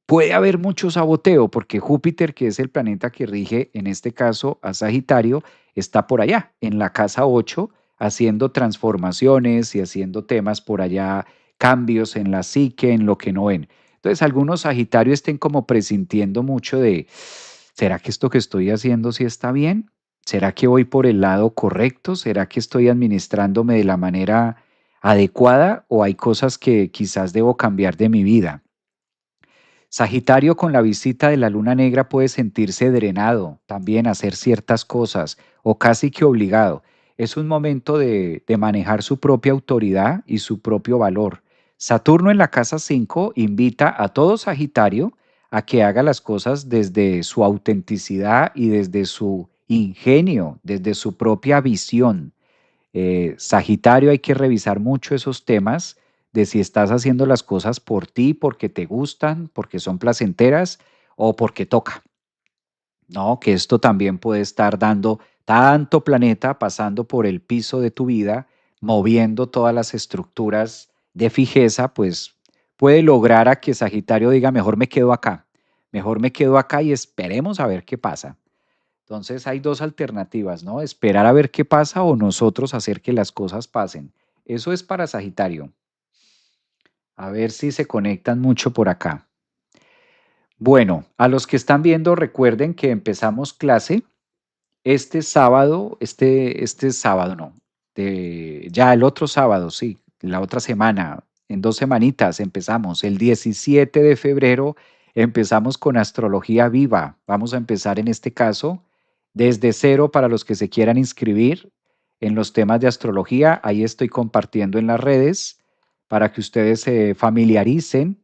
puede haber mucho saboteo porque Júpiter, que es el planeta que rige en este caso a Sagitario, está por allá, en la casa 8, haciendo transformaciones y haciendo temas por allá, cambios en la psique, en lo que no ven. Entonces, algunos Sagitarios estén como presintiendo mucho de, ¿será que esto que estoy haciendo sí está bien? ¿Será que voy por el lado correcto? ¿Será que estoy administrándome de la manera adecuada o hay cosas que quizás debo cambiar de mi vida? Sagitario con la visita de la luna negra puede sentirse drenado, también hacer ciertas cosas o casi que obligado. Es un momento de manejar su propia autoridad y su propio valor. Saturno en la casa 5 invita a todo Sagitario a que haga las cosas desde su autenticidad y desde su ingenio, desde su propia visión. Sagitario, hay que revisar mucho esos temas de si estás haciendo las cosas por ti, porque te gustan, porque son placenteras o porque toca, ¿no? Que esto también puede estar dando tanto planeta pasando por el piso de tu vida, moviendo todas las estructuras de fijeza, pues puede lograr a que Sagitario diga, mejor me quedo acá y esperemos a ver qué pasa. Entonces hay dos alternativas, ¿no? Esperar a ver qué pasa o nosotros hacer que las cosas pasen. Eso es para Sagitario. A ver si se conectan mucho por acá. Bueno, a los que están viendo, recuerden que empezamos clase este sábado, este sábado no, ya el otro sábado, sí, la otra semana, en 2 semanitas empezamos, el 17 de febrero empezamos con astrología viva. Vamos a empezar en este caso desde cero para los que se quieran inscribir en los temas de astrología. Ahí estoy compartiendo en las redes para que ustedes se familiaricen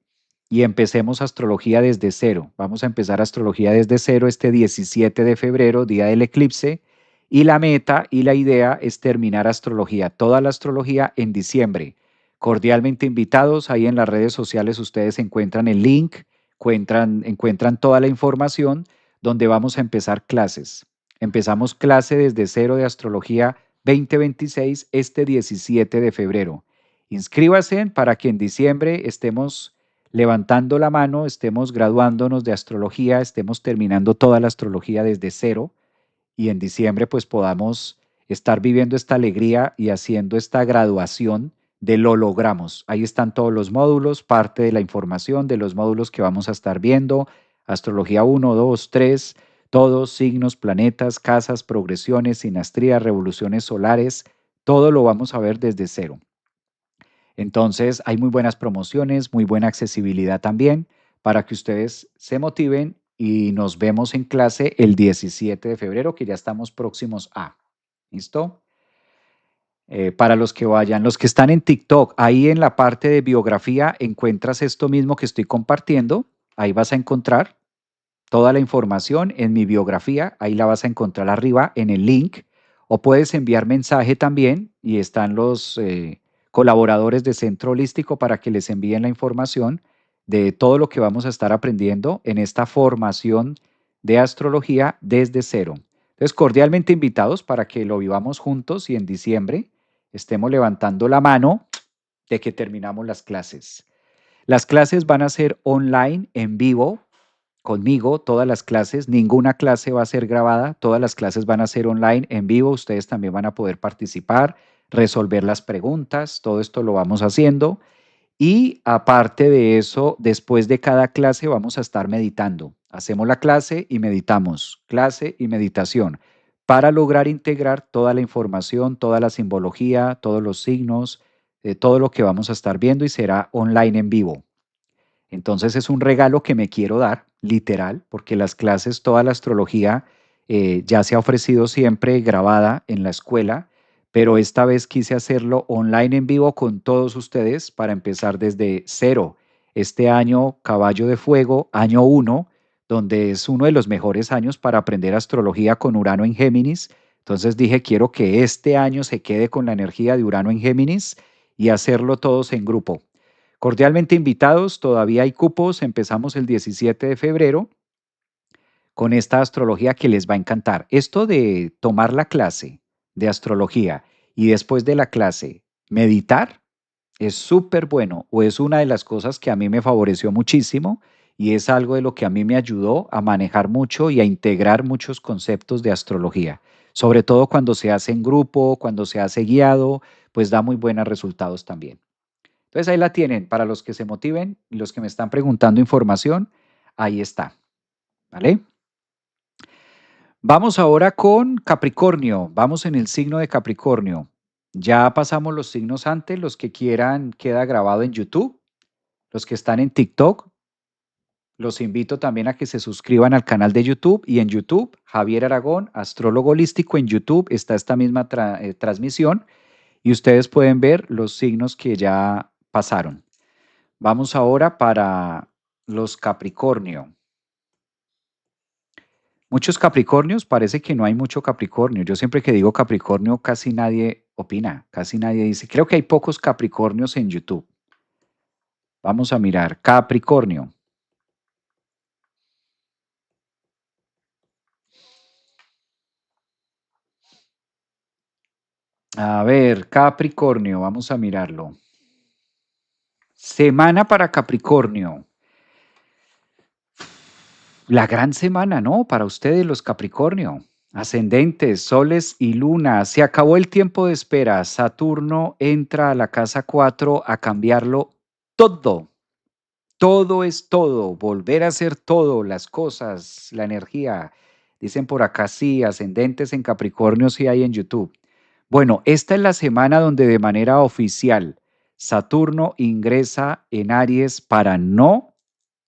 y empecemos astrología desde cero. Vamos a empezar astrología desde cero este 17 de febrero, día del eclipse, y la meta y la idea es terminar astrología, toda la astrología en diciembre. Cordialmente invitados, ahí en las redes sociales ustedes encuentran el link, encuentran toda la información donde vamos a empezar clases. Empezamos clase desde cero de astrología 2026 este 17 de febrero. Inscríbase para que en diciembre estemos levantando la mano, estemos graduándonos de astrología, estemos terminando toda la astrología desde cero y en diciembre pues podamos estar viviendo esta alegría y haciendo esta graduación de lo logramos. Ahí están todos los módulos, parte de la información de los módulos que vamos a estar viendo, astrología 1, 2, 3, todos, signos, planetas, casas, progresiones, sinastrías, revoluciones solares, todo lo vamos a ver desde cero. Entonces, hay muy buenas promociones, muy buena accesibilidad también para que ustedes se motiven y nos vemos en clase el 17 de febrero, que ya estamos próximos a. ¿Listo? Para los que vayan, los que están en TikTok, ahí en la parte de biografía encuentras esto mismo que estoy compartiendo. Ahí vas a encontrar toda la información en mi biografía, ahí la vas a encontrar arriba en el link, o puedes enviar mensaje también y están los colaboradores de Centro Holístico para que les envíen la información de todo lo que vamos a estar aprendiendo en esta formación de astrología desde cero. Entonces, cordialmente invitados para que lo vivamos juntos y en diciembre estemos levantando la mano de que terminamos las clases. Las clases van a ser online, en vivo, conmigo, todas las clases, ninguna clase va a ser grabada, todas las clases van a ser online, en vivo, ustedes también van a poder participar, resolver las preguntas, todo esto lo vamos haciendo. Y aparte de eso, después de cada clase vamos a estar meditando. Hacemos la clase y meditamos, clase y meditación, para lograr integrar toda la información, toda la simbología, todos los signos, todo lo que vamos a estar viendo y será online en vivo. Entonces es un regalo que me quiero dar, literal, porque las clases, toda la astrología ya se ha ofrecido siempre grabada en la escuela, pero esta vez quise hacerlo online en vivo con todos ustedes para empezar desde cero. Este año, Caballo de Fuego, año uno, donde es uno de los mejores años para aprender astrología con Urano en Géminis. Entonces dije, quiero que este año se quede con la energía de Urano en Géminis y hacerlo todos en grupo. Cordialmente invitados, todavía hay cupos, empezamos el 17 de febrero con esta astrología que les va a encantar. Esto de tomar la clase de astrología y después de la clase meditar es súper bueno o es una de las cosas que a mí me favoreció muchísimo y es algo de lo que a mí me ayudó a manejar mucho y a integrar muchos conceptos de astrología. Sobre todo cuando se hace en grupo, cuando se hace guiado, pues da muy buenos resultados también. Entonces ahí la tienen, para los que se motiven, los que me están preguntando información, ahí está, ¿vale? Vamos ahora con Capricornio, vamos en el signo de Capricornio. Ya pasamos los signos antes, los que quieran queda grabado en YouTube, los que están en TikTok, los invito también a que se suscriban al canal de YouTube y en YouTube, Javier Aragón, astrólogo holístico, en YouTube está esta misma transmisión y ustedes pueden ver los signos que ya pasaron. Vamos ahora para los Capricornio. Muchos Capricornios, parece que no hay mucho Capricornio. Yo siempre que digo Capricornio, casi nadie opina, casi nadie dice. Creo que hay pocos Capricornios en YouTube. Vamos a mirar. Capricornio. A ver, Capricornio, vamos a mirarlo. Semana para Capricornio. La gran semana, ¿no? Para ustedes los Capricornio. Ascendentes, soles y luna. Se acabó el tiempo de espera. Saturno entra a la casa 4 a cambiarlo todo. Todo es todo. Volver a ser todo. Las cosas, la energía. Dicen por acá sí, ascendentes en Capricornio sí hay en YouTube. Bueno, esta es la semana donde de manera oficial Saturno ingresa en Aries para no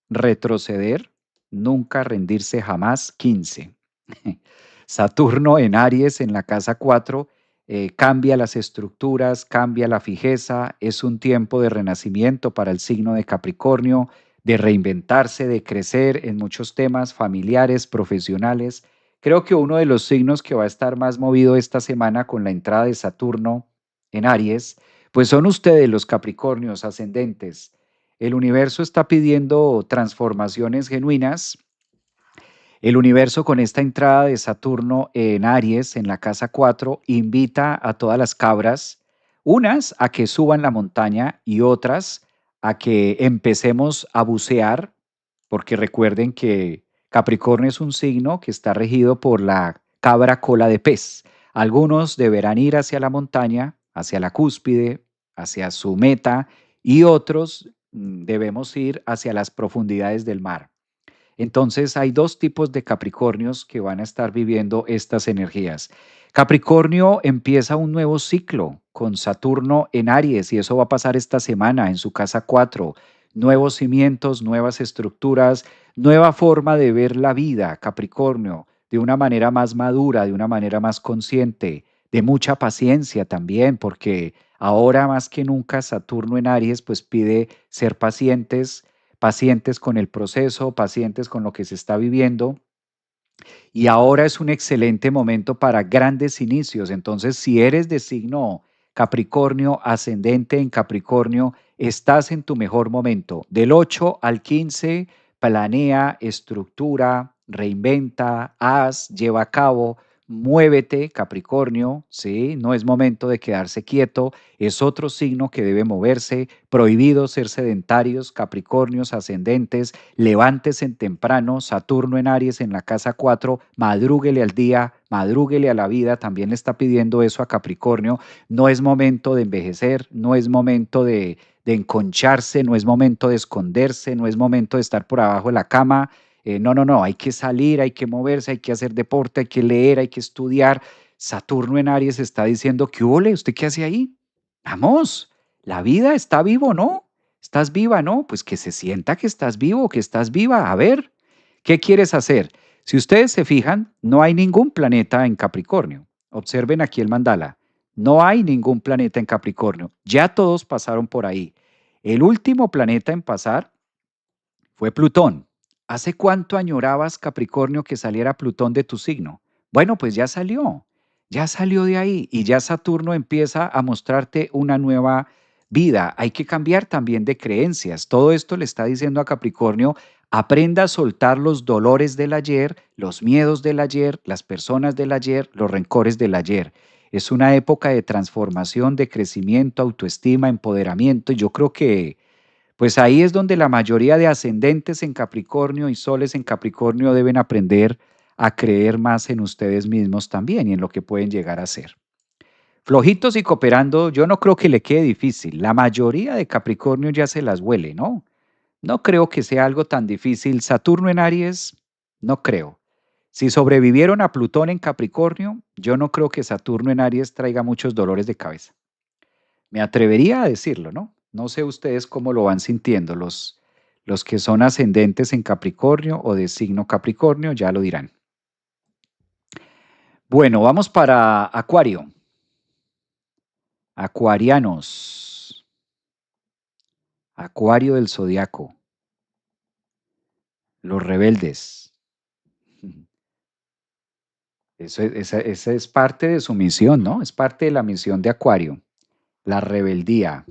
retroceder, nunca rendirse jamás, 15. Saturno en Aries en la casa 4 cambia las estructuras, cambia la fijeza, es un tiempo de renacimiento para el signo de Capricornio, de reinventarse, de crecer en muchos temas familiares, profesionales. Creo que uno de los signos que va a estar más movido esta semana con la entrada de Saturno en Aries, pues son ustedes los Capricornios ascendentes. El universo está pidiendo transformaciones genuinas. El universo con esta entrada de Saturno en Aries, en la casa 4 invita a todas las cabras, unas a que suban la montaña y otras a que empecemos a bucear, porque recuerden que Capricornio es un signo que está regido por la cabra cola de pez. Algunos deberán ir hacia la montaña, hacia la cúspide, hacia su meta, y otros debemos ir hacia las profundidades del mar. Entonces hay dos tipos de Capricornios que van a estar viviendo estas energías. Capricornio empieza un nuevo ciclo con Saturno en Aries y eso va a pasar esta semana en su casa 4. Nuevos cimientos, nuevas estructuras, nueva forma de ver la vida, Capricornio, de una manera más madura, de una manera más consciente, de mucha paciencia también, porque ahora más que nunca Saturno en Aries pues pide ser pacientes, pacientes con el proceso, pacientes con lo que se está viviendo. Y ahora es un excelente momento para grandes inicios. Entonces, si eres de signo Capricornio, ascendente en Capricornio, estás en tu mejor momento. Del 8 al 15, planea, estructura, reinventa, haz, lleva a cabo, muévete, Capricornio, ¿sí? No es momento de quedarse quieto, es otro signo que debe moverse, prohibido ser sedentarios, Capricornios, ascendentes, levántese en temprano, Saturno en Aries en la casa 4, madrúguele al día, madrúguele a la vida, también le está pidiendo eso a Capricornio, no es momento de envejecer, no es momento de enconcharse, no es momento de esconderse, no es momento de estar por abajo de la cama, no, no, no, hay que salir, hay que moverse, hay que hacer deporte, hay que leer, hay que estudiar. Saturno en Aries está diciendo, ¿qué hubo? ¿Usted qué hace ahí? Vamos, la vida está vivo, ¿no? ¿Estás viva? No, pues que se sienta que estás vivo, que estás viva. A ver, ¿qué quieres hacer? Si ustedes se fijan, no hay ningún planeta en Capricornio. Observen aquí el mandala. No hay ningún planeta en Capricornio. Ya todos pasaron por ahí. El último planeta en pasar fue Plutón. ¿Hace cuánto añorabas, Capricornio, que saliera Plutón de tu signo? Bueno, pues ya salió de ahí y ya Saturno empieza a mostrarte una nueva vida. Hay que cambiar también de creencias. Todo esto le está diciendo a Capricornio, aprenda a soltar los dolores del ayer, los miedos del ayer, las personas del ayer, los rencores del ayer. Es una época de transformación, de crecimiento, autoestima, empoderamiento. Y yo creo que pues ahí es donde la mayoría de ascendentes en Capricornio y soles en Capricornio deben aprender a creer más en ustedes mismos también y en lo que pueden llegar a ser. Flojitos y cooperando, yo no creo que le quede difícil. La mayoría de Capricornio ya se las huele, ¿no? No creo que sea algo tan difícil. Saturno en Aries, no creo. Si sobrevivieron a Plutón en Capricornio, yo no creo que Saturno en Aries traiga muchos dolores de cabeza. Me atrevería a decirlo, ¿no? No sé ustedes cómo lo van sintiendo, los que son ascendentes en Capricornio o de signo Capricornio, ya lo dirán. Bueno, vamos para Acuario. Acuarianos. Acuario del zodiaco. Los rebeldes. Esa es parte de su misión, ¿no? Es parte de la misión de Acuario. La rebeldía.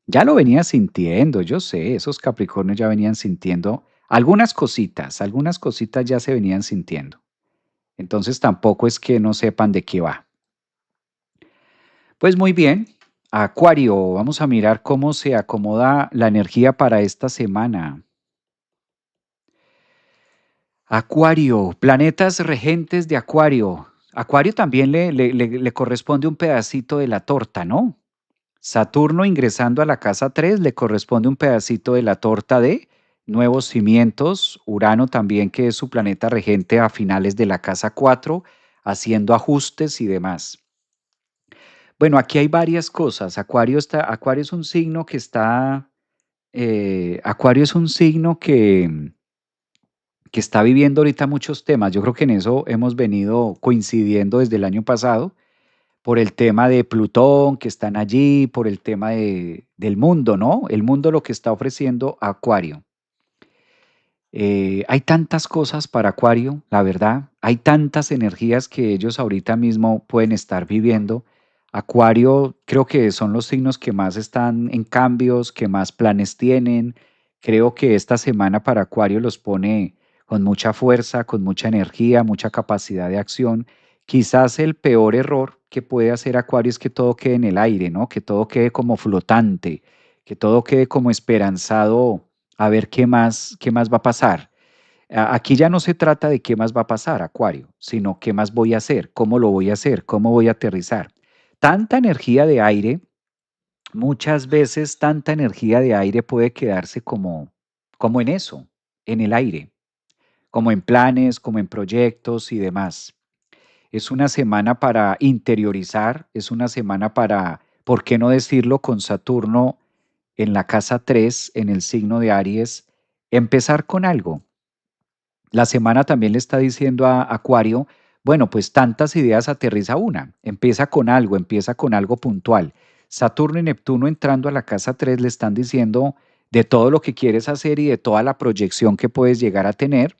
Ya lo venía sintiendo, yo sé, esos Capricornios ya venían sintiendo algunas cositas ya se venían sintiendo. Entonces tampoco es que no sepan de qué va. Pues muy bien, Acuario, vamos a mirar cómo se acomoda la energía para esta semana. Acuario, planetas regentes de Acuario. Acuario también le corresponde un pedacito de la torta, ¿no? Saturno ingresando a la casa 3 le corresponde un pedacito de la torta de nuevos cimientos. Urano también, que es su planeta regente a finales de la casa 4, haciendo ajustes y demás. Bueno, aquí hay varias cosas. Acuario es un signo que está, Acuario es un signo que está viviendo ahorita muchos temas. Yo creo que en eso hemos venido coincidiendo desde el año pasado por el tema de Plutón que están allí, por el tema del mundo, ¿no? El mundo lo que está ofreciendo a Acuario. Hay tantas cosas para Acuario, la verdad. Hay tantas energías que ellos ahorita mismo pueden estar viviendo. Acuario creo que son los signos que más están en cambios, que más planes tienen. Creo que esta semana para Acuario los pone con mucha fuerza, con mucha energía, mucha capacidad de acción. Quizás el peor error que puede hacer Acuario es que todo quede en el aire, ¿no? Que todo quede como flotante, que todo quede como esperanzado a ver qué más va a pasar. Aquí ya no se trata de qué más va a pasar, Acuario, sino qué más voy a hacer, cómo lo voy a hacer, cómo voy a aterrizar. Tanta energía de aire, muchas veces tanta energía de aire puede quedarse como en eso, en el aire, como en planes, como en proyectos y demás. Es una semana para interiorizar, es una semana para, ¿por qué no decirlo con Saturno en la casa 3 en el signo de Aries, empezar con algo? La semana también le está diciendo a Acuario, bueno, pues tantas ideas aterriza una, empieza con algo puntual. Saturno y Neptuno entrando a la casa 3 le están diciendo de todo lo que quieres hacer y de toda la proyección que puedes llegar a tener,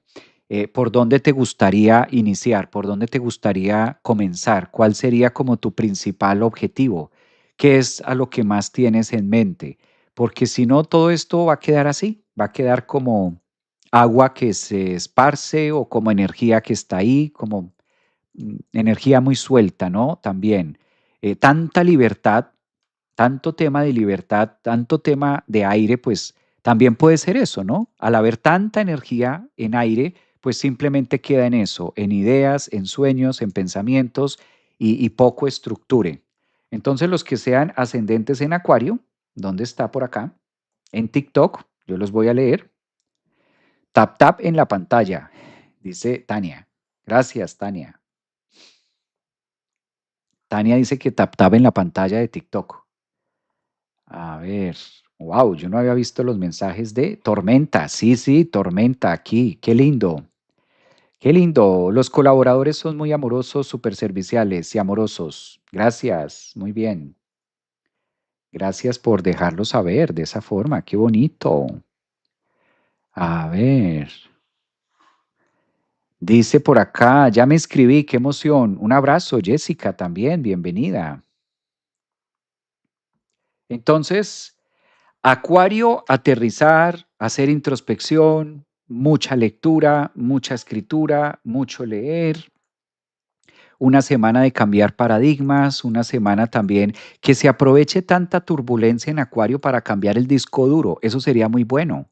por dónde te gustaría iniciar, por dónde te gustaría comenzar, cuál sería como tu principal objetivo, qué es a lo que más tienes en mente, porque si no, todo esto va a quedar así, va a quedar como agua que se esparce o como energía que está ahí, como energía muy suelta, ¿no? También tanta libertad, tanto tema de libertad, tanto tema de aire, pues también puede ser eso, ¿no? Al haber tanta energía en aire, pues simplemente queda en eso, en ideas, en sueños, en pensamientos y poco estructure. Entonces los que sean ascendentes en Acuario, ¿dónde está por acá? En TikTok, yo los voy a leer. Tap tap en la pantalla, dice Tania. Gracias, Tania. Tania dice que tap tap en la pantalla de TikTok. A ver. Wow, yo no había visto los mensajes de tormenta. Sí, sí, tormenta aquí. Qué lindo. Qué lindo. Los colaboradores son muy amorosos, súper serviciales y amorosos. Gracias. Muy bien. Gracias por dejarlo saber de esa forma. Qué bonito. A ver. Dice por acá, ya me escribí, qué emoción. Un abrazo, Jessica, también, bienvenida. Entonces, Acuario, aterrizar, hacer introspección, mucha lectura, mucha escritura, mucho leer, una semana de cambiar paradigmas, una semana también que se aproveche tanta turbulencia en Acuario para cambiar el disco duro. Eso sería muy bueno,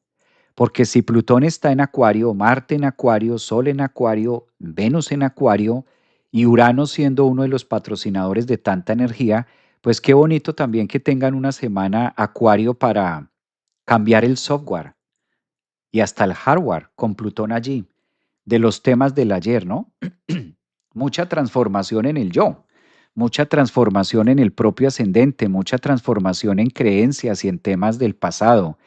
porque si Plutón está en Acuario, Marte en Acuario, Sol en Acuario, Venus en Acuario y Urano siendo uno de los patrocinadores de tanta energía, pues qué bonito también que tengan una semana Acuario para cambiar el software y hasta el hardware con Plutón allí, de los temas del ayer, ¿no? Mucha transformación en el yo, mucha transformación en el propio ascendente, mucha transformación en creencias y en temas del pasado.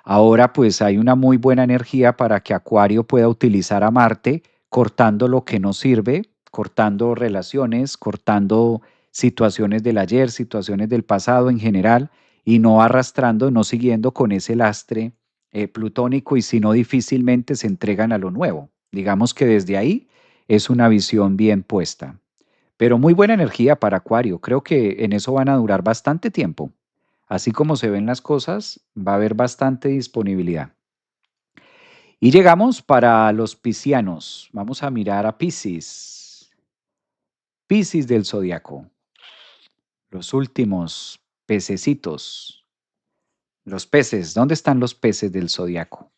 Ahora pues hay una muy buena energía para que Acuario pueda utilizar a Marte cortando lo que no sirve, cortando relaciones, cortando situaciones del ayer, situaciones del pasado en general y no arrastrando, no siguiendo con ese lastre plutónico y si no difícilmente se entregan a lo nuevo. Digamos que desde ahí es una visión bien puesta. Pero muy buena energía para Acuario. Creo que en eso van a durar bastante tiempo. Así como se ven las cosas, va a haber bastante disponibilidad. Y llegamos para los piscianos. Vamos a mirar a Piscis. Piscis del zodiaco. Los últimos pececitos. Los peces. ¿Dónde están los peces del zodiaco?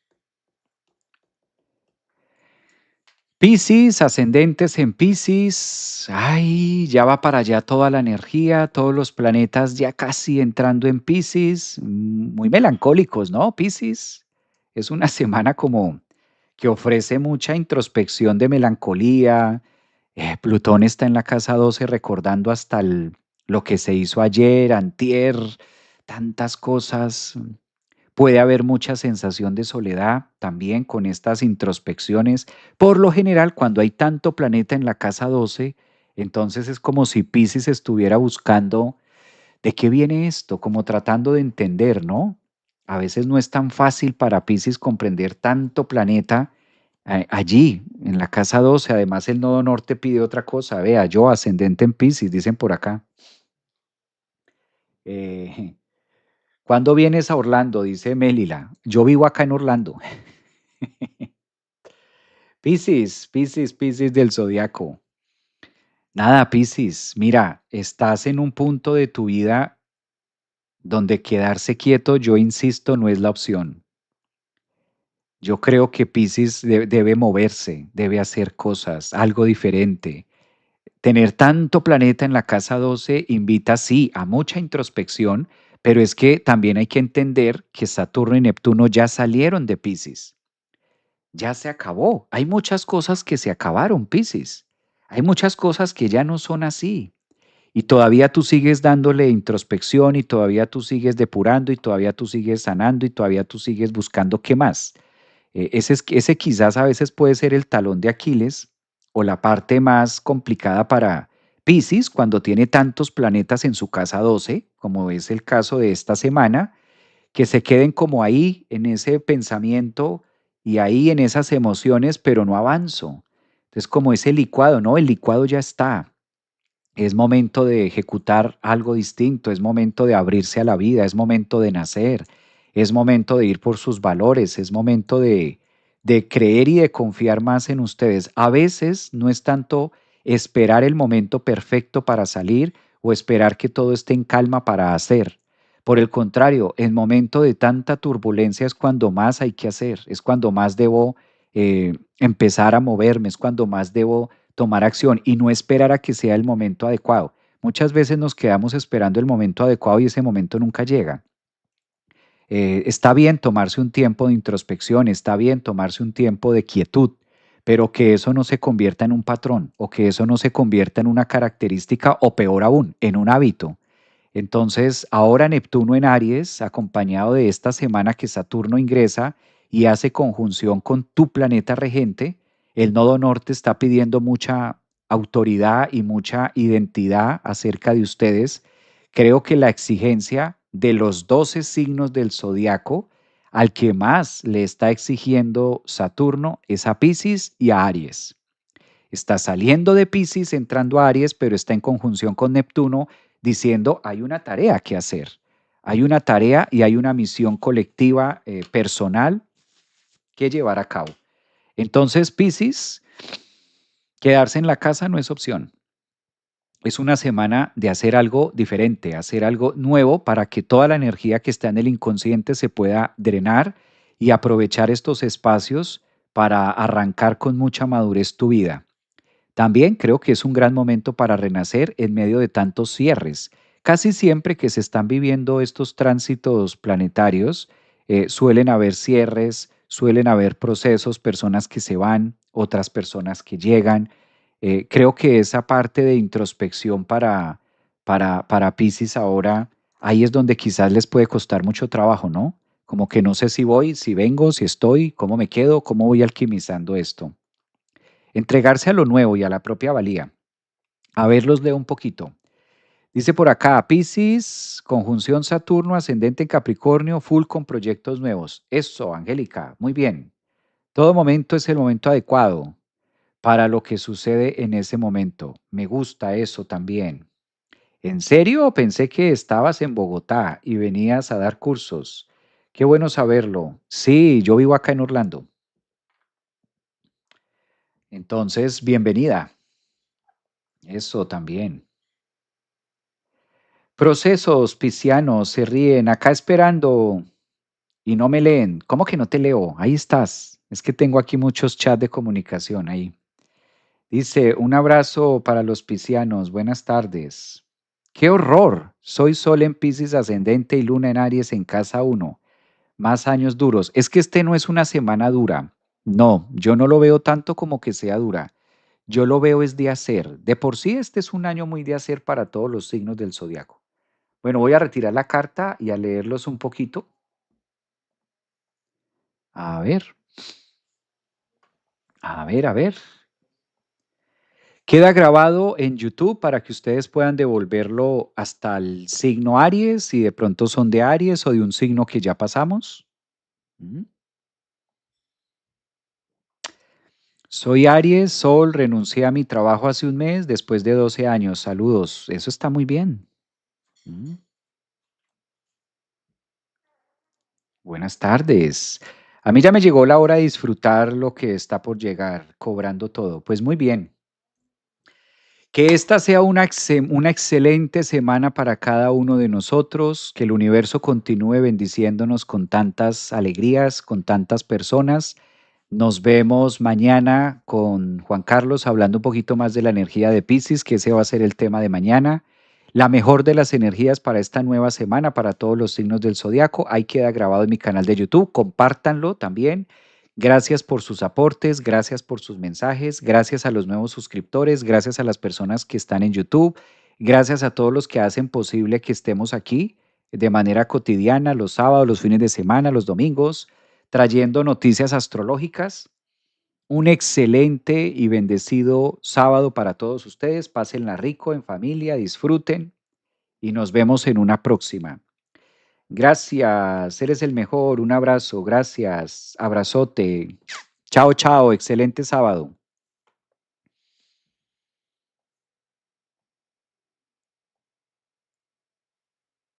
Piscis, ascendentes en Piscis. Ay, ya va para allá toda la energía, todos los planetas ya casi entrando en Piscis. Muy melancólicos, ¿no? Piscis. Es una semana como que ofrece mucha introspección de melancolía. Plutón está en la casa 12 recordando hasta lo que se hizo ayer, antier, tantas cosas. Puede haber mucha sensación de soledad también con estas introspecciones. Por lo general, cuando hay tanto planeta en la casa 12, entonces es como si Pisces estuviera buscando de qué viene esto, como tratando de entender, ¿no? A veces no es tan fácil para Pisces comprender tanto planeta allí, en la casa 12. Además, el nodo norte pide otra cosa. Vea, yo ascendente en Pisces, dicen por acá. Eh, ¿Cuándo vienes a Orlando? Dice Melila. Yo vivo acá en Orlando. Piscis, Piscis, Piscis del zodiaco. Nada, Piscis, mira, estás en un punto de tu vida donde quedarse quieto, yo insisto, no es la opción. Yo creo que Piscis debe moverse, debe hacer cosas, algo diferente. Tener tanto planeta en la casa 12 invita, sí, a mucha introspección, pero es que también hay que entender que Saturno y Neptuno ya salieron de Piscis. Ya se acabó. Hay muchas cosas que se acabaron, Piscis. Hay muchas cosas que ya no son así. Y todavía tú sigues dándole introspección y todavía tú sigues depurando y todavía tú sigues sanando y todavía tú sigues buscando qué más. Ese quizás a veces puede ser el talón de Aquiles o la parte más complicada para Piscis cuando tiene tantos planetas en su casa 12, como es el caso de esta semana, que se queden como ahí en ese pensamiento y ahí en esas emociones, pero no avanzo. Entonces, como ese licuado, ¿no? El licuado ya está. Es momento de ejecutar algo distinto, es momento de abrirse a la vida, es momento de nacer, es momento de ir por sus valores, es momento de creer y de confiar más en ustedes. A veces no es tanto esperar el momento perfecto para salir o esperar que todo esté en calma para hacer. Por el contrario, el momento de tanta turbulencia es cuando más hay que hacer, es cuando más debo empezar a moverme, es cuando más debo tomar acción y no esperar a que sea el momento adecuado. Muchas veces nos quedamos esperando el momento adecuado y ese momento nunca llega. Está bien tomarse un tiempo de introspección, está bien tomarse un tiempo de quietud, pero que eso no se convierta en un patrón o que eso no se convierta en una característica o peor aún, en un hábito. Entonces, ahora Neptuno en Aries, acompañado de esta semana que Saturno ingresa y hace conjunción con tu planeta regente, el nodo norte está pidiendo mucha autoridad y mucha identidad acerca de ustedes. Creo que la exigencia de los 12 signos del zodiaco, al que más le está exigiendo Saturno es a Piscis y a Aries. Está saliendo de Piscis, entrando a Aries, pero está en conjunción con Neptuno, diciendo hay una tarea que hacer. Hay una tarea y hay una misión colectiva, personal, que llevar a cabo. Entonces, Piscis, quedarse en la casa no es opción. Es una semana de hacer algo diferente, hacer algo nuevo para que toda la energía que está en el inconsciente se pueda drenar y aprovechar estos espacios para arrancar con mucha madurez tu vida. También creo que es un gran momento para renacer en medio de tantos cierres. Casi siempre que se están viviendo estos tránsitos planetarios, suelen haber cierres, suelen haber procesos, personas que se van, otras personas que llegan. Creo que esa parte de introspección para Piscis ahora, ahí es donde quizás les puede costar mucho trabajo, ¿no? Como que no sé si voy, si vengo, si estoy, cómo me quedo, cómo voy alquimizando esto. Entregarse a lo nuevo y a la propia valía. A ver, los leo un poquito. Dice por acá, Piscis, conjunción Saturno, ascendente en Capricornio, full con proyectos nuevos. Eso, Angélica, muy bien. Todo momento es el momento adecuado para lo que sucede en ese momento. Me gusta eso también. ¿En serio? Pensé que estabas en Bogotá y venías a dar cursos. Qué bueno saberlo. Sí, yo vivo acá en Orlando. Entonces, bienvenida. Eso también. Procesos piscianos se ríen, acá esperando y no me leen. ¿Cómo que no te leo? Ahí estás. Es que tengo aquí muchos chats de comunicación ahí. Dice, un abrazo para los piscianos. Buenas tardes. ¡Qué horror! Soy Sol en Piscis ascendente y Luna en Aries en casa uno. Más años duros. Es que este no es una semana dura. No, yo no lo veo tanto como que sea dura. Yo lo veo es de hacer. De por sí este es un año muy de hacer para todos los signos del zodiaco. Bueno, voy a retirar la carta y a leerlos un poquito. A ver, a ver. Queda grabado en YouTube para que ustedes puedan devolverlo hasta el signo Aries, si de pronto son de Aries o de un signo que ya pasamos. Mm. Soy Aries, Sol, renuncié a mi trabajo hace un mes después de 12 años. Saludos. Eso está muy bien. Mm. Buenas tardes. A mí ya me llegó la hora de disfrutar lo que está por llegar, cobrando todo. Pues muy bien. Que esta sea una excelente semana para cada uno de nosotros, que el universo continúe bendiciéndonos con tantas alegrías, con tantas personas. Nos vemos mañana con Juan Carlos hablando un poquito más de la energía de Piscis, que ese va a ser el tema de mañana. La mejor de las energías para esta nueva semana, para todos los signos del zodiaco. Ahí queda grabado en mi canal de YouTube. Compártanlo también. Gracias por sus aportes, gracias por sus mensajes, gracias a los nuevos suscriptores, gracias a las personas que están en YouTube, gracias a todos los que hacen posible que estemos aquí de manera cotidiana, los sábados, los fines de semana, los domingos, trayendo noticias astrológicas. Un excelente y bendecido sábado para todos ustedes. Pásenla rico en familia, disfruten y nos vemos en una próxima. Gracias, eres el mejor. Un abrazo, gracias. Abrazote. Chao, chao. Excelente sábado.